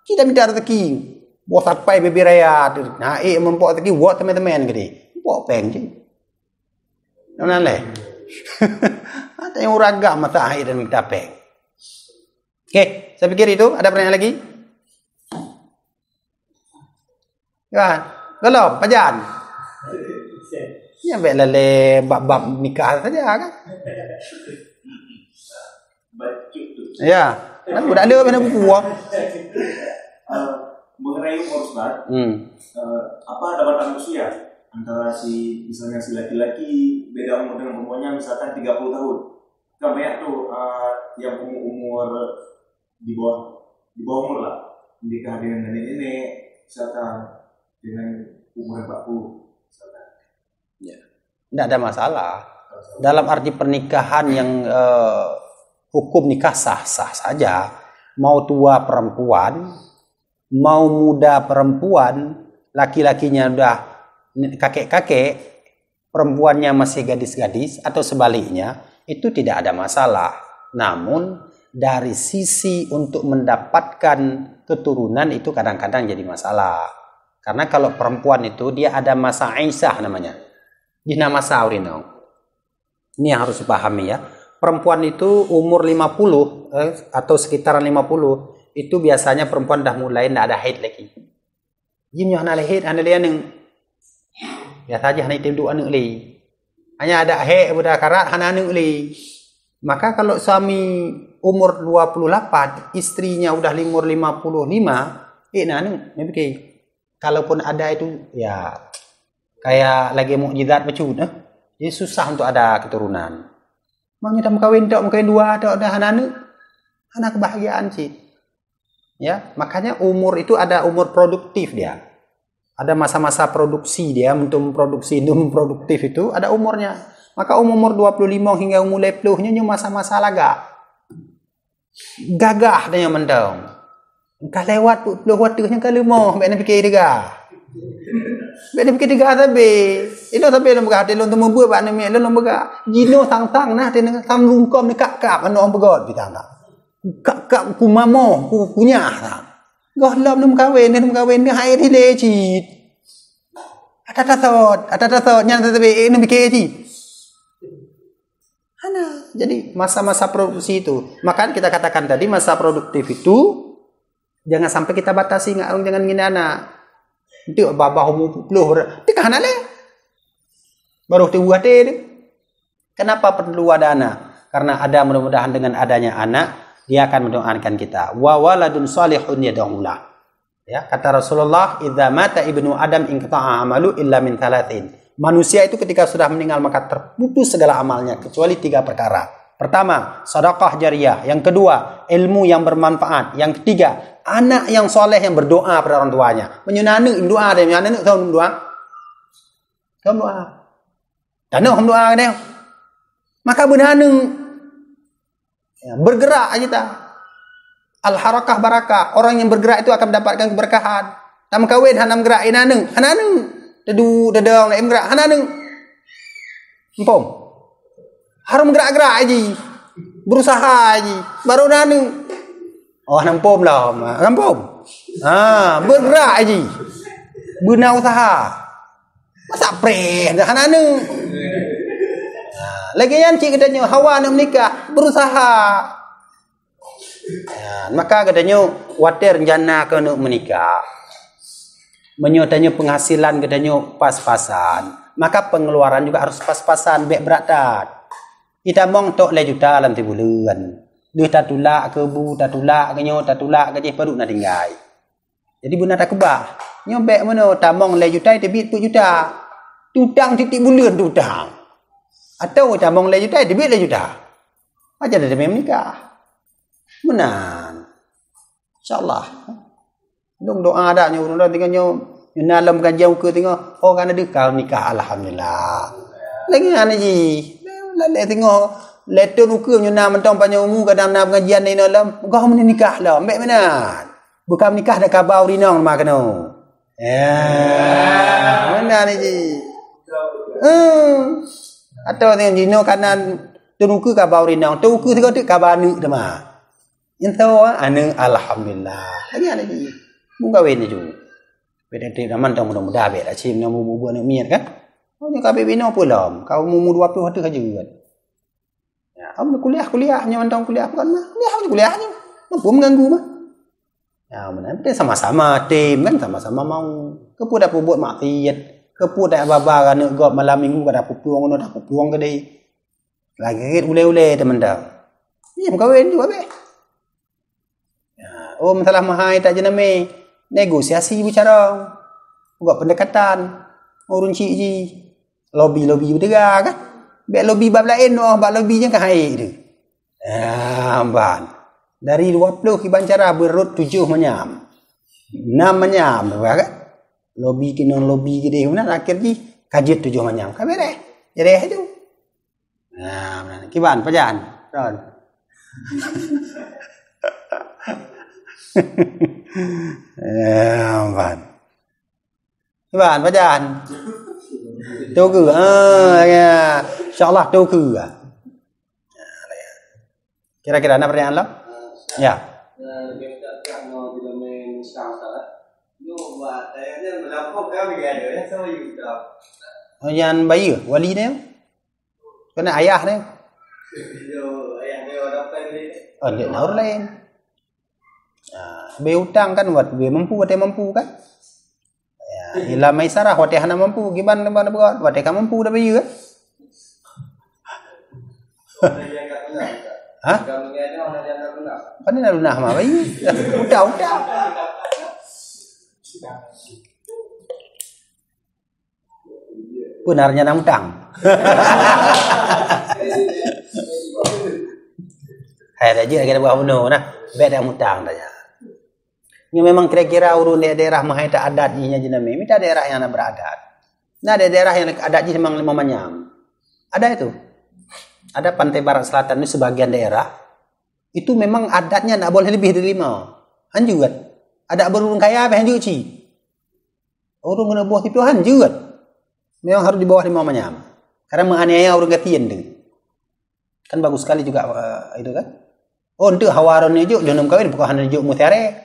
Kita minta rezeki. Bos sampai bebi raya tu. Nah, mempok rezeki buat teman-teman gede. Pok peng je. Mana le? Ada yang ragam mata air dan minta peng. Okey, saya pikir itu ada pertanyaan lagi? Kan? Belum, pajan. Ya baiklah le bab nikah saja kan. Ya, kan budak ada mana buku mengenai umur Ustaz. Apa ada batas usia antara misalnya si laki-laki beda umur dengan perempuannya misalkan 30 tahun. Kan banyak tuh yang umur di bawah umur lah. Menikah dengan nenek-nenek misalkan dengan umur 40. Ya. Tidak ada masalah. Dalam arti pernikahan yang hukum nikah sah-sah saja. Mau tua perempuan, mau muda perempuan, laki-lakinya udah kakek-kakek, perempuannya masih gadis-gadis atau sebaliknya, itu tidak ada masalah. Namun dari sisi untuk mendapatkan keturunan itu kadang-kadang jadi masalah. Karena kalau perempuan itu dia ada masa Aisyah namanya. Jina masa urinau. Ini yang harus dipahami ya. Perempuan itu umur 50 atau sekitaran 50 itu biasanya perempuan dah mulai tidak ada haid lagi. Jimnya hana haid hana lianeng. Biasa aja hana tinduk anak li. Hanya ada haid budak karat hana anak li. Maka kalau suami umur 28, istrinya udah umur 55, nanu memang kalaupun ada itu ya kayak lagi mukjizat macam jadi susah untuk ada keturunan. Maknya dah kawin dua tak ada anak kebahagiaan sih. Ya, makanya umur itu ada umur produktif dia. Ada masa-masa produksi dia untuk memproduksi produktif itu ada umurnya. Maka umur 25 hingga umur 50 nya masa-masa laga. Gagah dia mendong. Kah lewat 20 waktunya kalau mau nak fikir dia. Benda fikir tiga sabe. Ilo sabe lom gah telon temu buat nak mi lom gah. Jino sang-sang nah tena sam lungkom ni kak-kak anu orang pegot bitang tak. Kak-kak ku mamo ku punya tak. Gah lom kawin ni hai di lecit. Ada tasot, nyata tapi ini bikin aja. Jadi masa-masa produksi itu, maka kita katakan tadi masa produktif itu jangan sampai kita batasi ngarung jangan ngina anak. Itu babah umur puluh, tikah anak le. Baru dibuat deh. Kenapa perlu ada anak? Karena ada mudah-mudahan dengan adanya anak dia akan mendoakan kita. Wa waladun salihun yad'ulah. Ya, kata Rasulullah, "Idza mata ibnu Adam inqata'a amalu illa min thalathin." Manusia itu ketika sudah meninggal maka terputus segala amalnya kecuali 3 perkara. Pertama, sedekah jariyah. Yang kedua, ilmu yang bermanfaat. Yang ketiga, anak yang soleh yang berdoa pada orang tuanya. Menyunanu doa dia, menyunanu tahu doa. Tahu doa. Dan nak doa dia. Maka benanu ya, bergerak aja ta. Al harakah barakah. Orang yang bergerak itu akan mendapatkan keberkahan. Tam kawin hanam gerak inanu. Hananu. Dedu dedang nak gerak hananu. Empom. Harum gerak-gerak aja. Berusaha aja. Baru nanu. Oh nampom lah. Nampom. Bergerak aja. Bina usaha. Masa preh dah hananu. Lagi yang cik katanya hawa nak menikah, berusaha. Maka katanya watir jana ke nak menikah. Menyotanya penghasilan katanya pas-pasan. Maka pengeluaran juga harus pas-pasan, baik beratat. Kita mong tok le juta dalam 3 bulan. Duit tak tulak ke bu, tak tulak ke nyo, tak tulak ke baru nak tinggal. Jadi benar tak kebah. Nyo baik mana tamong le juta debit 10 juta. Tutang titik bulan tutang. Atau tamong le juta debit le juta. Aja dah demi menikah. Menang. InsyaAllah. Dong doa ada nyo urang tengok nyo dalam kajian ke tengok orang ada kau nikah alhamdulillah. Lagi ana ji. Lek tengok letter ukur nyo nam mentong panjang umur kadang nak pengajian ni dalam kau menikah lah. Mbek mana? Bukan nikah dah kabau rinong mak kena. Mana ni ji? Atau tengok jino kanan tunuku kabau rinong, tunuku tengok tu kabanu dah. Entau anu alhamdulillah. Lagi ana ji. Mung kawin je. Beda-beda zaman tong mudah-mudah bet acim nak bubuh nak miat kan. Oh nya kabeh bina pula. Kau umur 20 tu saja kan. Ya, am kuliah nya mantong kuliah bukan mah. Kuliahnya. Mampu mengganggu mah. Ya, mana kita sama-sama tim kan sama-sama mau. Kepu dah buat maksiat. Kepu dah baba kan gop malam minggu kada pupuang ngono dah pupuang ke dei. Lagi ule-ule teman dah. Ya, kawin juga be. Ya, oh masalah mahai tak jename. Negosiasi bicara. Buat pendekatan. Urun cik ji. Lobby berdegar kan. Baik lobby bab lain bab lobby je kan haik tu. Ban. Dari 20 kiban cara berut 7 menyam. 6 menyam kan. Lobby kena lobby gede mana akhir ji kajit 7 menyam. Kan beres. Jadi tu. Nah, kiban pajan. Ron. Ban. Kiban pajan. Tu ke? Ya. InsyaAllah tu ke? Kira-kira ada pertanyaan lah? Ya. Yang bayi wali dia? Kena ayah dia? Oh, dia nak orang lain. Be hutang kan buat be mampu kan? Ila maisarah watih hana mampu gimana buat watih kan mampu dah bayu kan hah kan nak lunah mah bayu udah benarnya nang utang hai aja kita buat bunuh nah beda utang dah. Ini memang kira-kira urun daerah mahai tak adat nya jename. Minta daerah yang nak beradat. Nah ada daerah yang adat je memang 5 manyam. Ada itu. Ada pantai barat selatan itu sebagian daerah. Itu memang adatnya tak boleh lebih dari 5. Han juga. Ada berurung kaya apa han juga ci. Urung kena buah itu han juga. Memang harus di bawah 5 manyam. Karena menganiaya orang gatien tu. Kan bagus sekali juga itu kan. Oh untuk hawaran juga jangan kawin bukan hanya juga mutiare.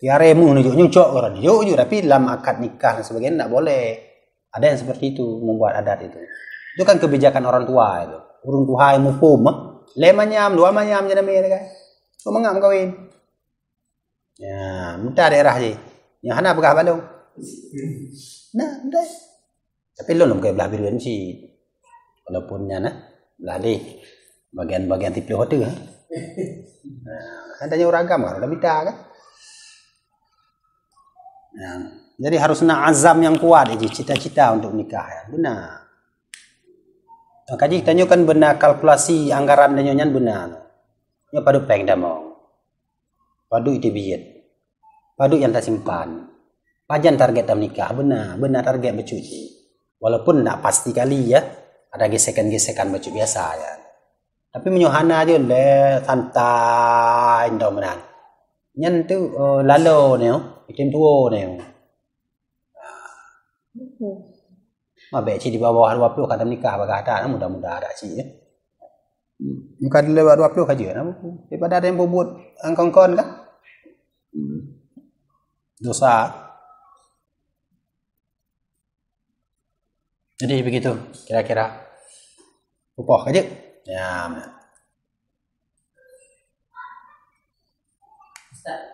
Tiare mu nunjuk nyucok orang nunjuk tapi dalam akad nikah dan sebagainya tak boleh. Ada yang seperti itu, membuat adat itu. Itu kan kebijakan orang tua itu. Orang tua yang mukum, lemanyam, dua manyam jadi kan. So mengam kawin. Ya, minta daerah je. Yang hana pegah balong. Nah, udah. Tapi lo nak belah biru sih. Walaupunnya nah, belah bagian-bagian tipe hotel kan. Nah, kan tanya orang agama udah beda kan. Nah, jadi harus nak azam yang kuat aja cita-cita untuk nikah ya. Benar. Kaji tanya kan benar kalkulasi anggaran dan nyanyian benar. Nya padu peng dah mau. Padu itu bijet. Padu yang tak simpan. Pajan target tam nikah benar target bercuci. Walaupun tak pasti kali ya. Ada gesekan-gesekan bercuci biasa ya. Tapi menyohana aja le santai ndak menang. Nyan tu lalo neo, itim tuo neo. Mabe ci di bawah 20 kata nikah bagata mudah-mudahan ada ci ya. Bukan di lewat 20 saja nah. Daripada ada yang bobot angkong-kong kan. Dosa. Jadi begitu kira-kira. Upoh aja. Ya.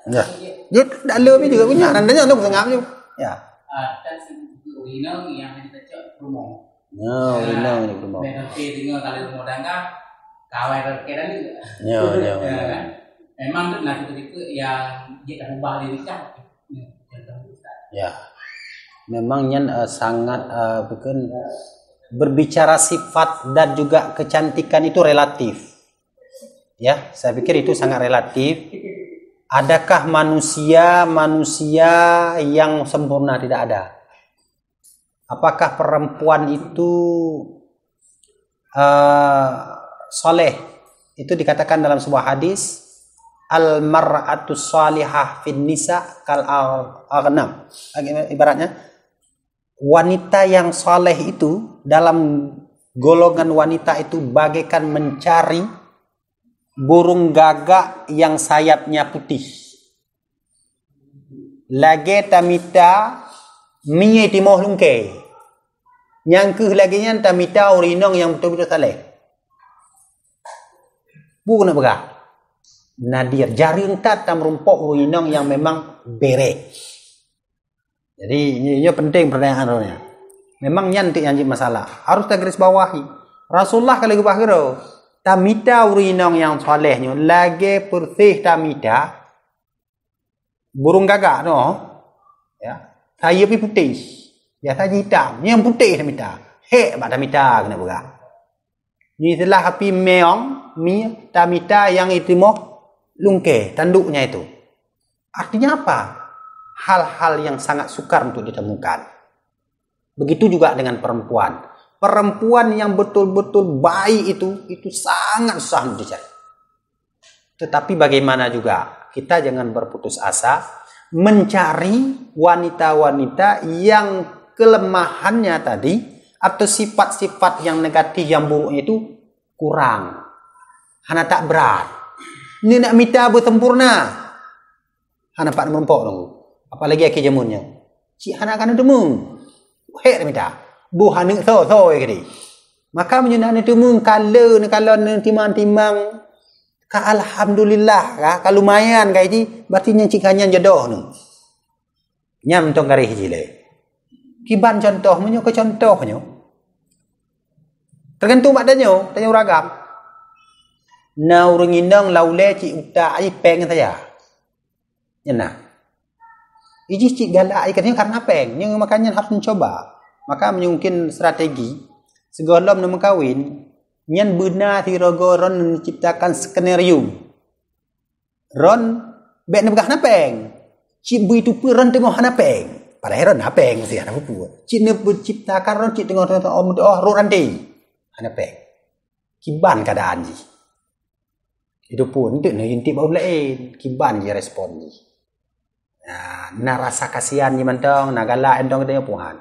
Ya. Dia dah lebih juga punya nandanya untuk sengam je. Ya. Ada si Rino yang kita cek rumah. No, Rino ni rumah. Bentuk dengan kalau rumah dangka kawai keran juga. Ya. Memang tu nak ketika yang dia dah ubah diri kan. Ya. Memang nyan sangat bukan berbicara sifat dan juga kecantikan itu relatif. Ya, saya pikir itu sangat relatif. Adakah manusia yang sempurna? Tidak ada. Apakah perempuan itu soleh? Itu dikatakan dalam sebuah hadis, al-mar'atu salihah fin nisa kal aghnam. Ibaratnya wanita yang soleh itu dalam golongan wanita itu bagaikan mencari burung gagak yang sayapnya putih. Lagi tamita mie timoh lungke. Yang lagi nya tamita urinong yang betul-betul saleh. Bukan apa? Nadir jaring tam rumpok urinong yang memang berek. Jadi ini penting pertanyaannya. Memang nyantik yang masalah. Harus kita garis bawahi. Rasulullah kalau bahiro tamita urinong yang solehnya lagi bersih tamita burung gagak no. Ya. Saya putih. Ya saya hitam. Yang putih tamita. Mak tamita kena berak. Ini telah api meong mi tamita yang itimoh lungke tanduknya itu. Artinya apa? Hal-hal yang sangat sukar untuk ditemukan. Begitu juga dengan perempuan. Perempuan yang betul-betul baik itu sangat susah untuk dicari. Tetapi bagaimana juga kita jangan berputus asa mencari wanita-wanita yang kelemahannya tadi atau sifat-sifat yang negatif yang buruk itu kurang. Hana tak berat. Ini nak minta bersempurna. Hana pak merempok dong. Apalagi aki jamunnya. Cik hana kan demung. Hek minta. Bu hanik so ya kedi. Maka menyunat itu mung kalau timang-timang ka alhamdulillah ka lumayan ka ji berarti nya cik hanya jodoh nu. Nyam tong garih jile. Kiban contoh menyo ke contohnya. Tergantung badannya, tanya ragam. Na urang indang laule cik uta ai peng saya. Nyana. Iji cik galak ikannya karena peng, yang makanya harus mencoba. Maka mungkin strategi segolom nama kawin nyan benar tirogo ron menciptakan skenario. Ron bek nebgah napeng. Cik bu itu pun ron tengok hanapeng. Padahal ron napeng mesti ada apa. Cik ne menciptakan ron cik tengok ro ranti. Hanapeng. Kiban keadaan ji. Itu pun itu ne intip bau lain. Kiban je respon ji. Nah rasa kasihan ni mantong, nak galak entong dia puhan.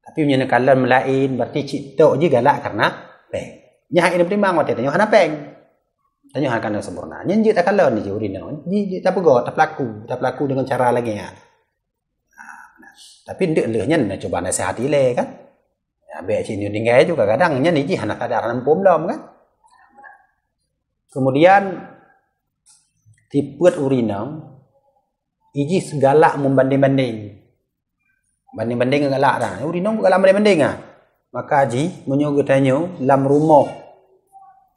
Tapi punya nekalan melain berarti cik tok je galak karena peng. Nya hak ini pertimbang waktu tanya hana peng. Tanya hak kan sempurna. Nya je tak kalan je urino. Ji tak pego, tak pelaku dengan cara lagi ya. Tapi ndek-ndeknya nak coba nasihati le kan. Ya be cini tinggal juga kadangnya ni ji anak ada pom dom kan. Kemudian tipet urinang iji segala membanding-banding. Banding-banding galak dah. Urinang galak banding-banding ah. Maka ji menyogo tanyo lam rumah.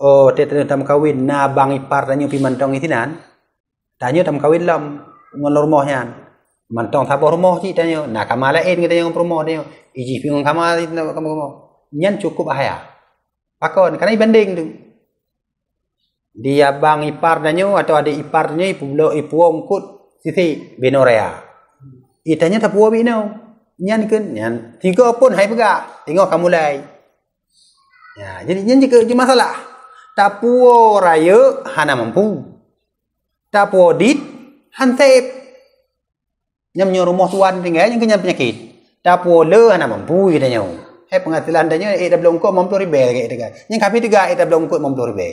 Oh, tete tam kawin na bang ipar tanyo pi mantong itinan. Tanyo tam kawin lam ngon rumahnya. Mantong thabor rumah ji tanyo. Na kamalain kita yang rumah tanyo. Iji pi ngon kamal kamu. Nyan cukup ahaya. Pakon karena banding tu. Dia bang ipar tanyo atau adik iparnya ipu ongkut sisi benorea. Itanya tapuo bino. Nyan kan nyan tiga pun hai pegak tengok kamu lai ya jadi nyan jika masalah tapuo raya hana mampu tapuo dit hansep nyam nyo rumah tuan tinggal yang kenyang penyakit tapuo le hana mampu kita nyo hai penghasilan danyo dah belum kok 50 ribu kayak gitu kan yang kapi tiga dah belum kok 50 ribu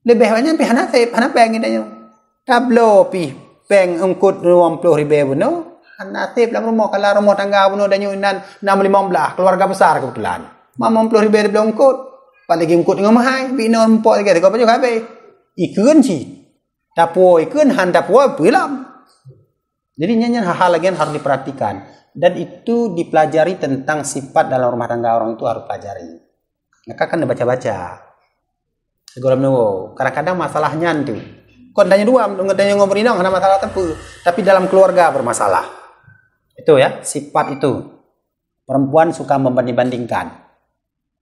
lebih banyak pi hana sep hana peng kita nyo tablo pi peng ongkut 50 ribu no nasib dalam rumah kalau rumah tangga puno dan nyunan 6-15 keluarga besar kebetulan. 50 ribu belum kut. Paling ngikut dengan mahai, bina empok lagi kau pajuk habis. Ikun si. Tapo ikun han tapo pelam. Jadi nyanyian hal-hal lagi yang harus diperhatikan dan itu dipelajari tentang sifat dalam rumah tangga orang itu harus pelajari. Maka kan baca-baca. Segala menunggu. Kadang-kadang masalahnya tu. Kau tanya dua, tanya ngobrol ada masalah tempu, tapi dalam keluarga bermasalah. Itu ya, sifat itu. Perempuan suka membanding-bandingkan.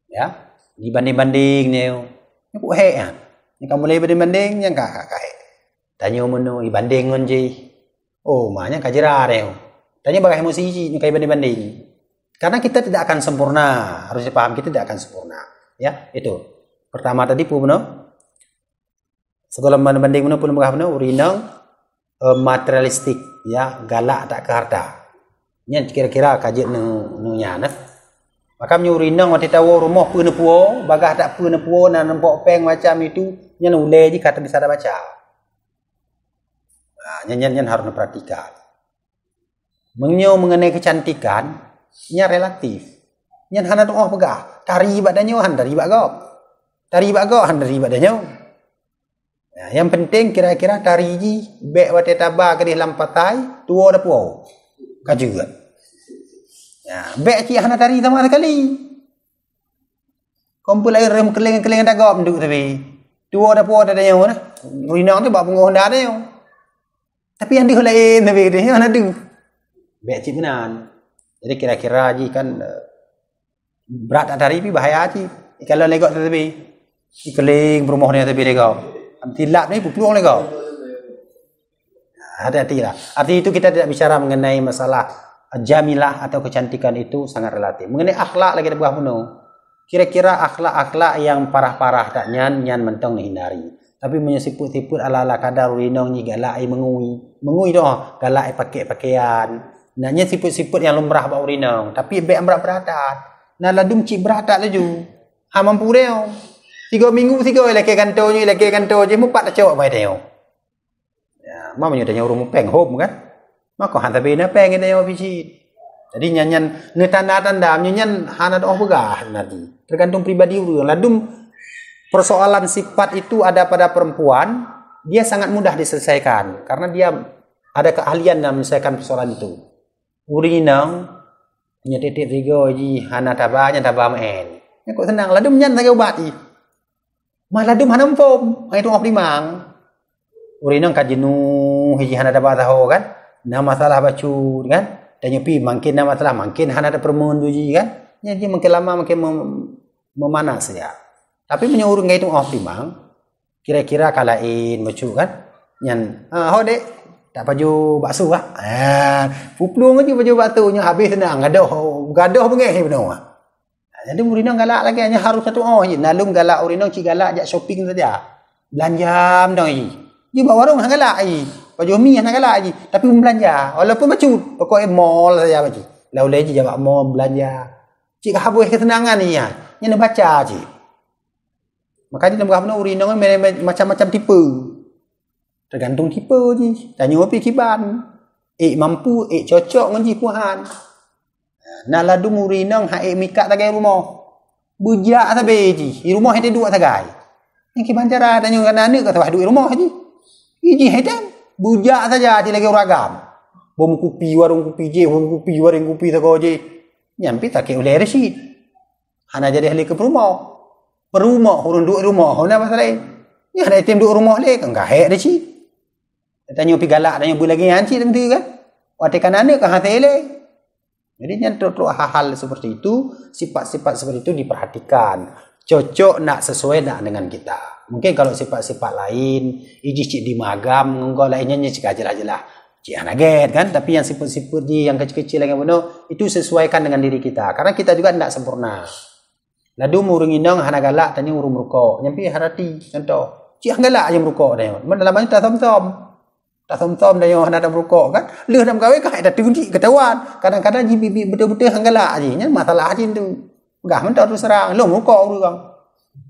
Ya, dibanding-banding ni. Ni kok hek ah. Ni kamu boleh banding-banding yang kakak hek. Tanya menu ibanding ngon ji. Oh, maknya kajira deh. Tanya bagai emosi ji ni kai banding-banding. Karena kita tidak akan sempurna, harus dipaham kita tidak akan sempurna. Ya, itu. Pertama tadi pu beno. Segala banding menu pun menggah urinang materialistik ya, galak tak ke harta. Nya kira-kira kajet nu nyana. Maka urinang waktu tahu rumah pu nepuo, bagah tak pu nepuo nan nempok peng macam itu, nya ule ji kata bisa baca. Nah, nya harus perhatikan. Mengenai kecantikan, nya relatif. Nya hana doa pegah. Tari badannya han dari bagok. Tari bagok han dari badannya. Nah, yang penting kira-kira tari ji bek wate taba ke dalam patai tuo da puo. Kajuga. Ya, bek ci hana tari sama sekali. Kumpul air rem keling-keling da gom duk tapi. Tuo da puo da nyo na. Rinang tu bak pengoh da nyo. Tapi yang diholain tapi dia hana du. Bek ci menan. Jadi kira-kira ji kan berat tari pi bahaya ci. Kalau legok tapi keling rumah ni tapi legok. Tilap ni peluang lagi kau. Hati-hati lah. Arti itu kita tidak bicara mengenai masalah jamilah atau kecantikan itu sangat relatif. Mengenai akhlak lagi ada buah penuh. Kira-kira akhlak-akhlak yang parah-parah tak nyan mentong dihindari. Tapi menyesiput-siput ala-ala kadar urinong ni galak ai mengui. Mengui doh galak ai pakai pakaian. Nanya siput-siput yang lumrah ba urinong. Tapi bek berat-beratan. Nah ladum cik beratat laju. Ha mampu dia. 3 minggu 3 laki kantor je mupat tak cawak bai tengok. Ya, mau menyo tengok rumah peng home kan. Maka han tabe na peng tengok pici. Jadi nyanyan ne tanda-tanda nyanyan hana doh begah nanti. Tergantung pribadi urang. Ladum persoalan sifat itu ada pada perempuan, dia sangat mudah diselesaikan karena dia ada keahlian dalam menyelesaikan persoalan itu. Urinang nya titik 3 ji hana tabanya tabamen. Ya kok senang ladum nyan tak obat i. Malah dum hanam fom, itu ngop limang. Urinang kajinu hiji hana dapat tahu kan? Nah masalah bacu kan? Dan nyepi makin nama masalah makin hana ada permun duji kan? Jadi makin lama makin memanas ya. Tapi menyuruh itu ngop limang. Kira-kira kalain bacu kan? Nyan, dek tak baju bakso ah. Puplung aja baju batu nya habis senang gadoh bengeh benar. Jadi urinang galak lagi hanya harus satu je. Nalung galak urinang cik galak jak shopping saja. Belanja mendang je. Dia bawa warung hang galak je. Baju mi hang galak je. Tapi belanja walaupun macut pokok mall saja baju. Lalu je jawab mall belanja. Cik habis kesenangan ni ya. Nya nak baca je. Makanya dalam gahna urinang macam-macam tipe. Tergantung tipe je. Tanya opi kiban. mampu, cocok dengan jipuan. Nak ladu murinang hak mikak tagai rumah. Bujak tabe ji. Di rumah ada dua tagai. Yang kibancara tanya kan anak kata duit rumah ji. Iji hedan. Bujak saja di lagi ragam. Bom kopi, warung kopi je, warung kopi tago je. Nyampi tak ke oleh Rashid. Hana jadi ahli ke rumah. Perumah urun duit rumah, hona masalah. Ya ada item duit rumah le kan gahek Rashid. Tanya pi galak tanya bu lagi hanci tentu kan. Wate kan anak kan hatele. Jadi nyentuh hal-hal seperti itu, sifat-sifat seperti itu diperhatikan. Cocok nak sesuai nak dengan kita. Mungkin kalau sifat-sifat lain, cik di magam, engkau lainnya cik aja lah. Cik anaget kan, tapi yang sifat-sifat yang kecil-kecil yang benar itu sesuaikan dengan diri kita. Karena kita juga tidak sempurna. Ladu murung inang hana galak tanya urung merukok. Nyampi harati contoh. Cik galak aja merukok tanya. Mana dalamnya tak tom-tom. Tak som-som dah yang ada merokok kan. Leh nak kahwin kan ada tunjuk ketahuan. Kadang-kadang bibi betul-betul hanggalak aje nya masalah aje tu. Gah mentau tu serang. Lo merokok tu kan.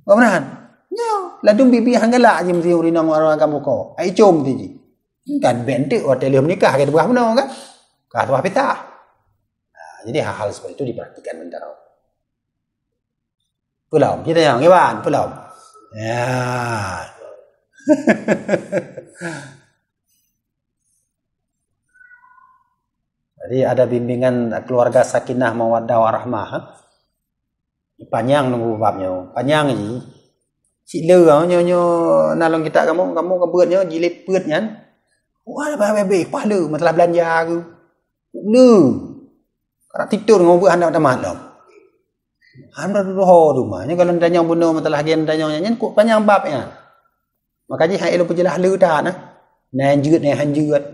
Benar. Ya, ladung bibi hanggalak aje mesti urinang orang merokok. Ai com tu je. Kan bentek hotel menikah ke buah mana kan. Ka tuah pita. Jadi hal-hal seperti itu diperhatikan bentar. Pulau, kita yang Iwan, pulau. Ya. Jadi ada bimbingan keluarga sakinah mawaddah warahmah. Panjang nunggu babnya. Panjang ni. Cik le nyo nalong kita kamu kebeutnya jilid peutnya. Wah babe kepala masalah belanja ke. Le. Kalau tidur ngobrol anda tamat dah. Anda doh rumahnya kalau tanya bunuh masalah gen tanya nyen kok panjang babnya. Makanya hai lu pejelah le dah nah. Nanjut hanjut.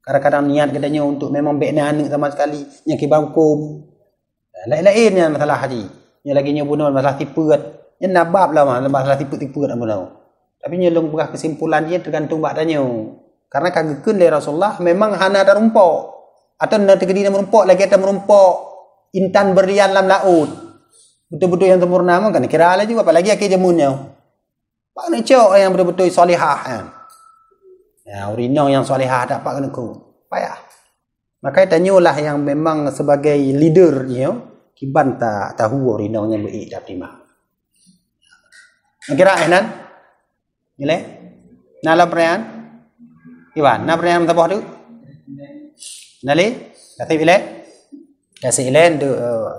Kadang-kadang niat katanya untuk memang baik anak sama sekali. Yang kibang hukum. Lain-lainnya masalah haji. Yang lagi nyebunuh masalah tiput. Yang nabab lah masalah tiput-tiput. Tapi nyelung berah kesimpulan dia tergantung badannya. Karena kagakun dari Rasulullah memang hana ada rumpok. Atau nanti kedina merumpok lagi ada merumpok. Intan berlian dalam laut. Betul-betul yang sempurna kan. Kira lah juga apalagi akhir jamunnya. Pak nak cok yang betul-betul solihah kan. Ya, urinong yang solehah dapat kena ku. Payah. Makanya tanyalah yang memang sebagai leader dia, kiban tak tahu urinongnya baik dah terima. Kira nan? Gile? Nala perayaan? Iwan, na perayaan tabah tu? Nali? Kasih ile? Kasih ile tu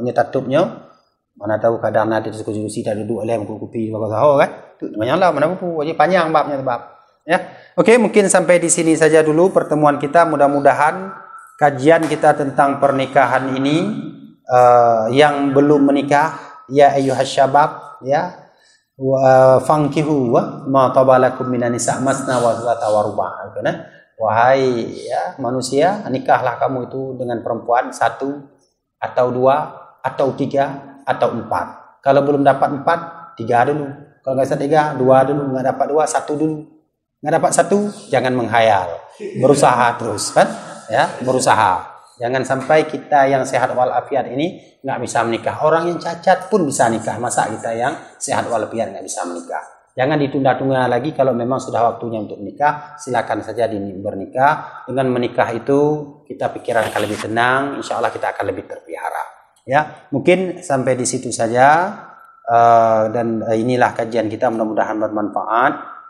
nyetatupnya. Mana tahu kadang nanti diskusi tak duduk oleh kopi bagus tahu kan? Tu banyaklah mana pun wajib panjang babnya sebab. Ya, oke, mungkin sampai di sini saja dulu pertemuan kita. Mudah-mudahan kajian kita tentang pernikahan ini yang belum menikah, ya ayyuhas syabab, ya, fankihu ma tabalakum minan nisa masna wa thulatha wa ruba'. Wahai ya manusia, nikahlah kamu itu dengan perempuan 1 atau 2 atau 3 atau 4. Kalau belum dapat 4, 3 dulu. Kalau enggak bisa 3, 2 dulu. Enggak dapat 2, 1 dulu. Nggak dapat 1, jangan menghayal, berusaha terus kan, ya berusaha. Jangan sampai kita yang sehat walafiat ini nggak bisa menikah. Orang yang cacat pun bisa nikah, masa kita yang sehat walafiat nggak bisa menikah? Jangan ditunda-tunda lagi. Kalau memang sudah waktunya untuk menikah, silakan saja bernikah. Dengan menikah itu kita pikiran akan lebih tenang, insya Allah kita akan lebih terpelihara. Ya, mungkin sampai di situ saja. Dan inilah kajian kita, mudah-mudahan bermanfaat.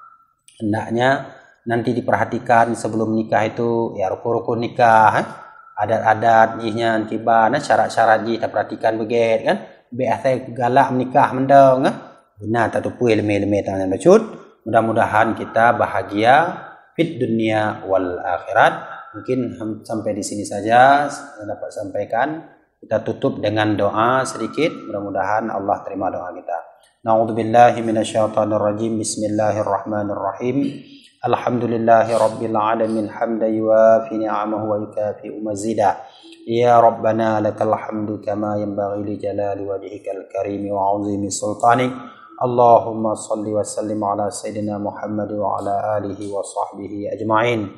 Hendaknya nanti diperhatikan sebelum nikah itu ya rukun-rukun nikah, adat-adat jihnya kibana, syarat-syarat jih kita perhatikan begitu kan. Biasa galak menikah mendong benar tak tu puil lemeh-lemeh tangan bacut. Mudah-mudahan kita bahagia fit dunia wal akhirat. Mungkin sampai di sini saja dapat sampaikan. Kita tutup dengan doa sedikit. Mudah-mudahan Allah terima doa kita. Na'udzubillahi minasyaitonir rajim. Bismillahirrahmanirrahim. Alhamdulillahi rabbil alamin hamdan yuwafi ni'amahu wa yukafi'u mazida. Ya Rabbana lakal hamdu kama yanbaghi li jalali wajhikal karim wa 'azimi sultanik. Allahumma salli wa sallim ala sayyidina Muhammad wa ala alihi wa sahbihi ajma'in.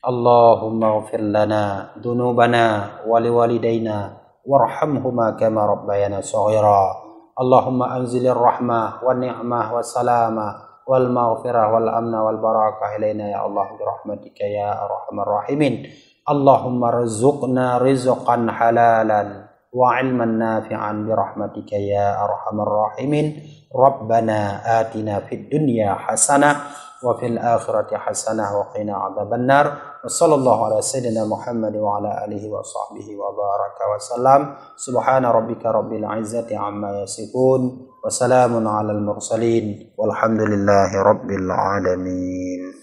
Allahumma ighfir lana dhunubana wa liwalidayna warhamhuma kama rabbayana shaghira. Allahumma anzilir rahmah wa ni'mah wa salamah wal maghfirah wal amna wal barakah ilaina ya Allah bi rahmatika ya arhamar rahimin. Allahumma rzuqna rizqan halalan wa ilman nafi'an birahmatika ya arhamar rahimin. Rabbana atina fid dunya hasanah wa fil akhirati hasanah wa qina adzabannar. Wa sallallahu ala sayyidina Muhammad wa ala alihi wa sahbihi wa baraka wa sallam. Subhana rabbika rabbil izzati amma yasifun wa salamun alal mursalin walhamdulillahi rabbil alamin.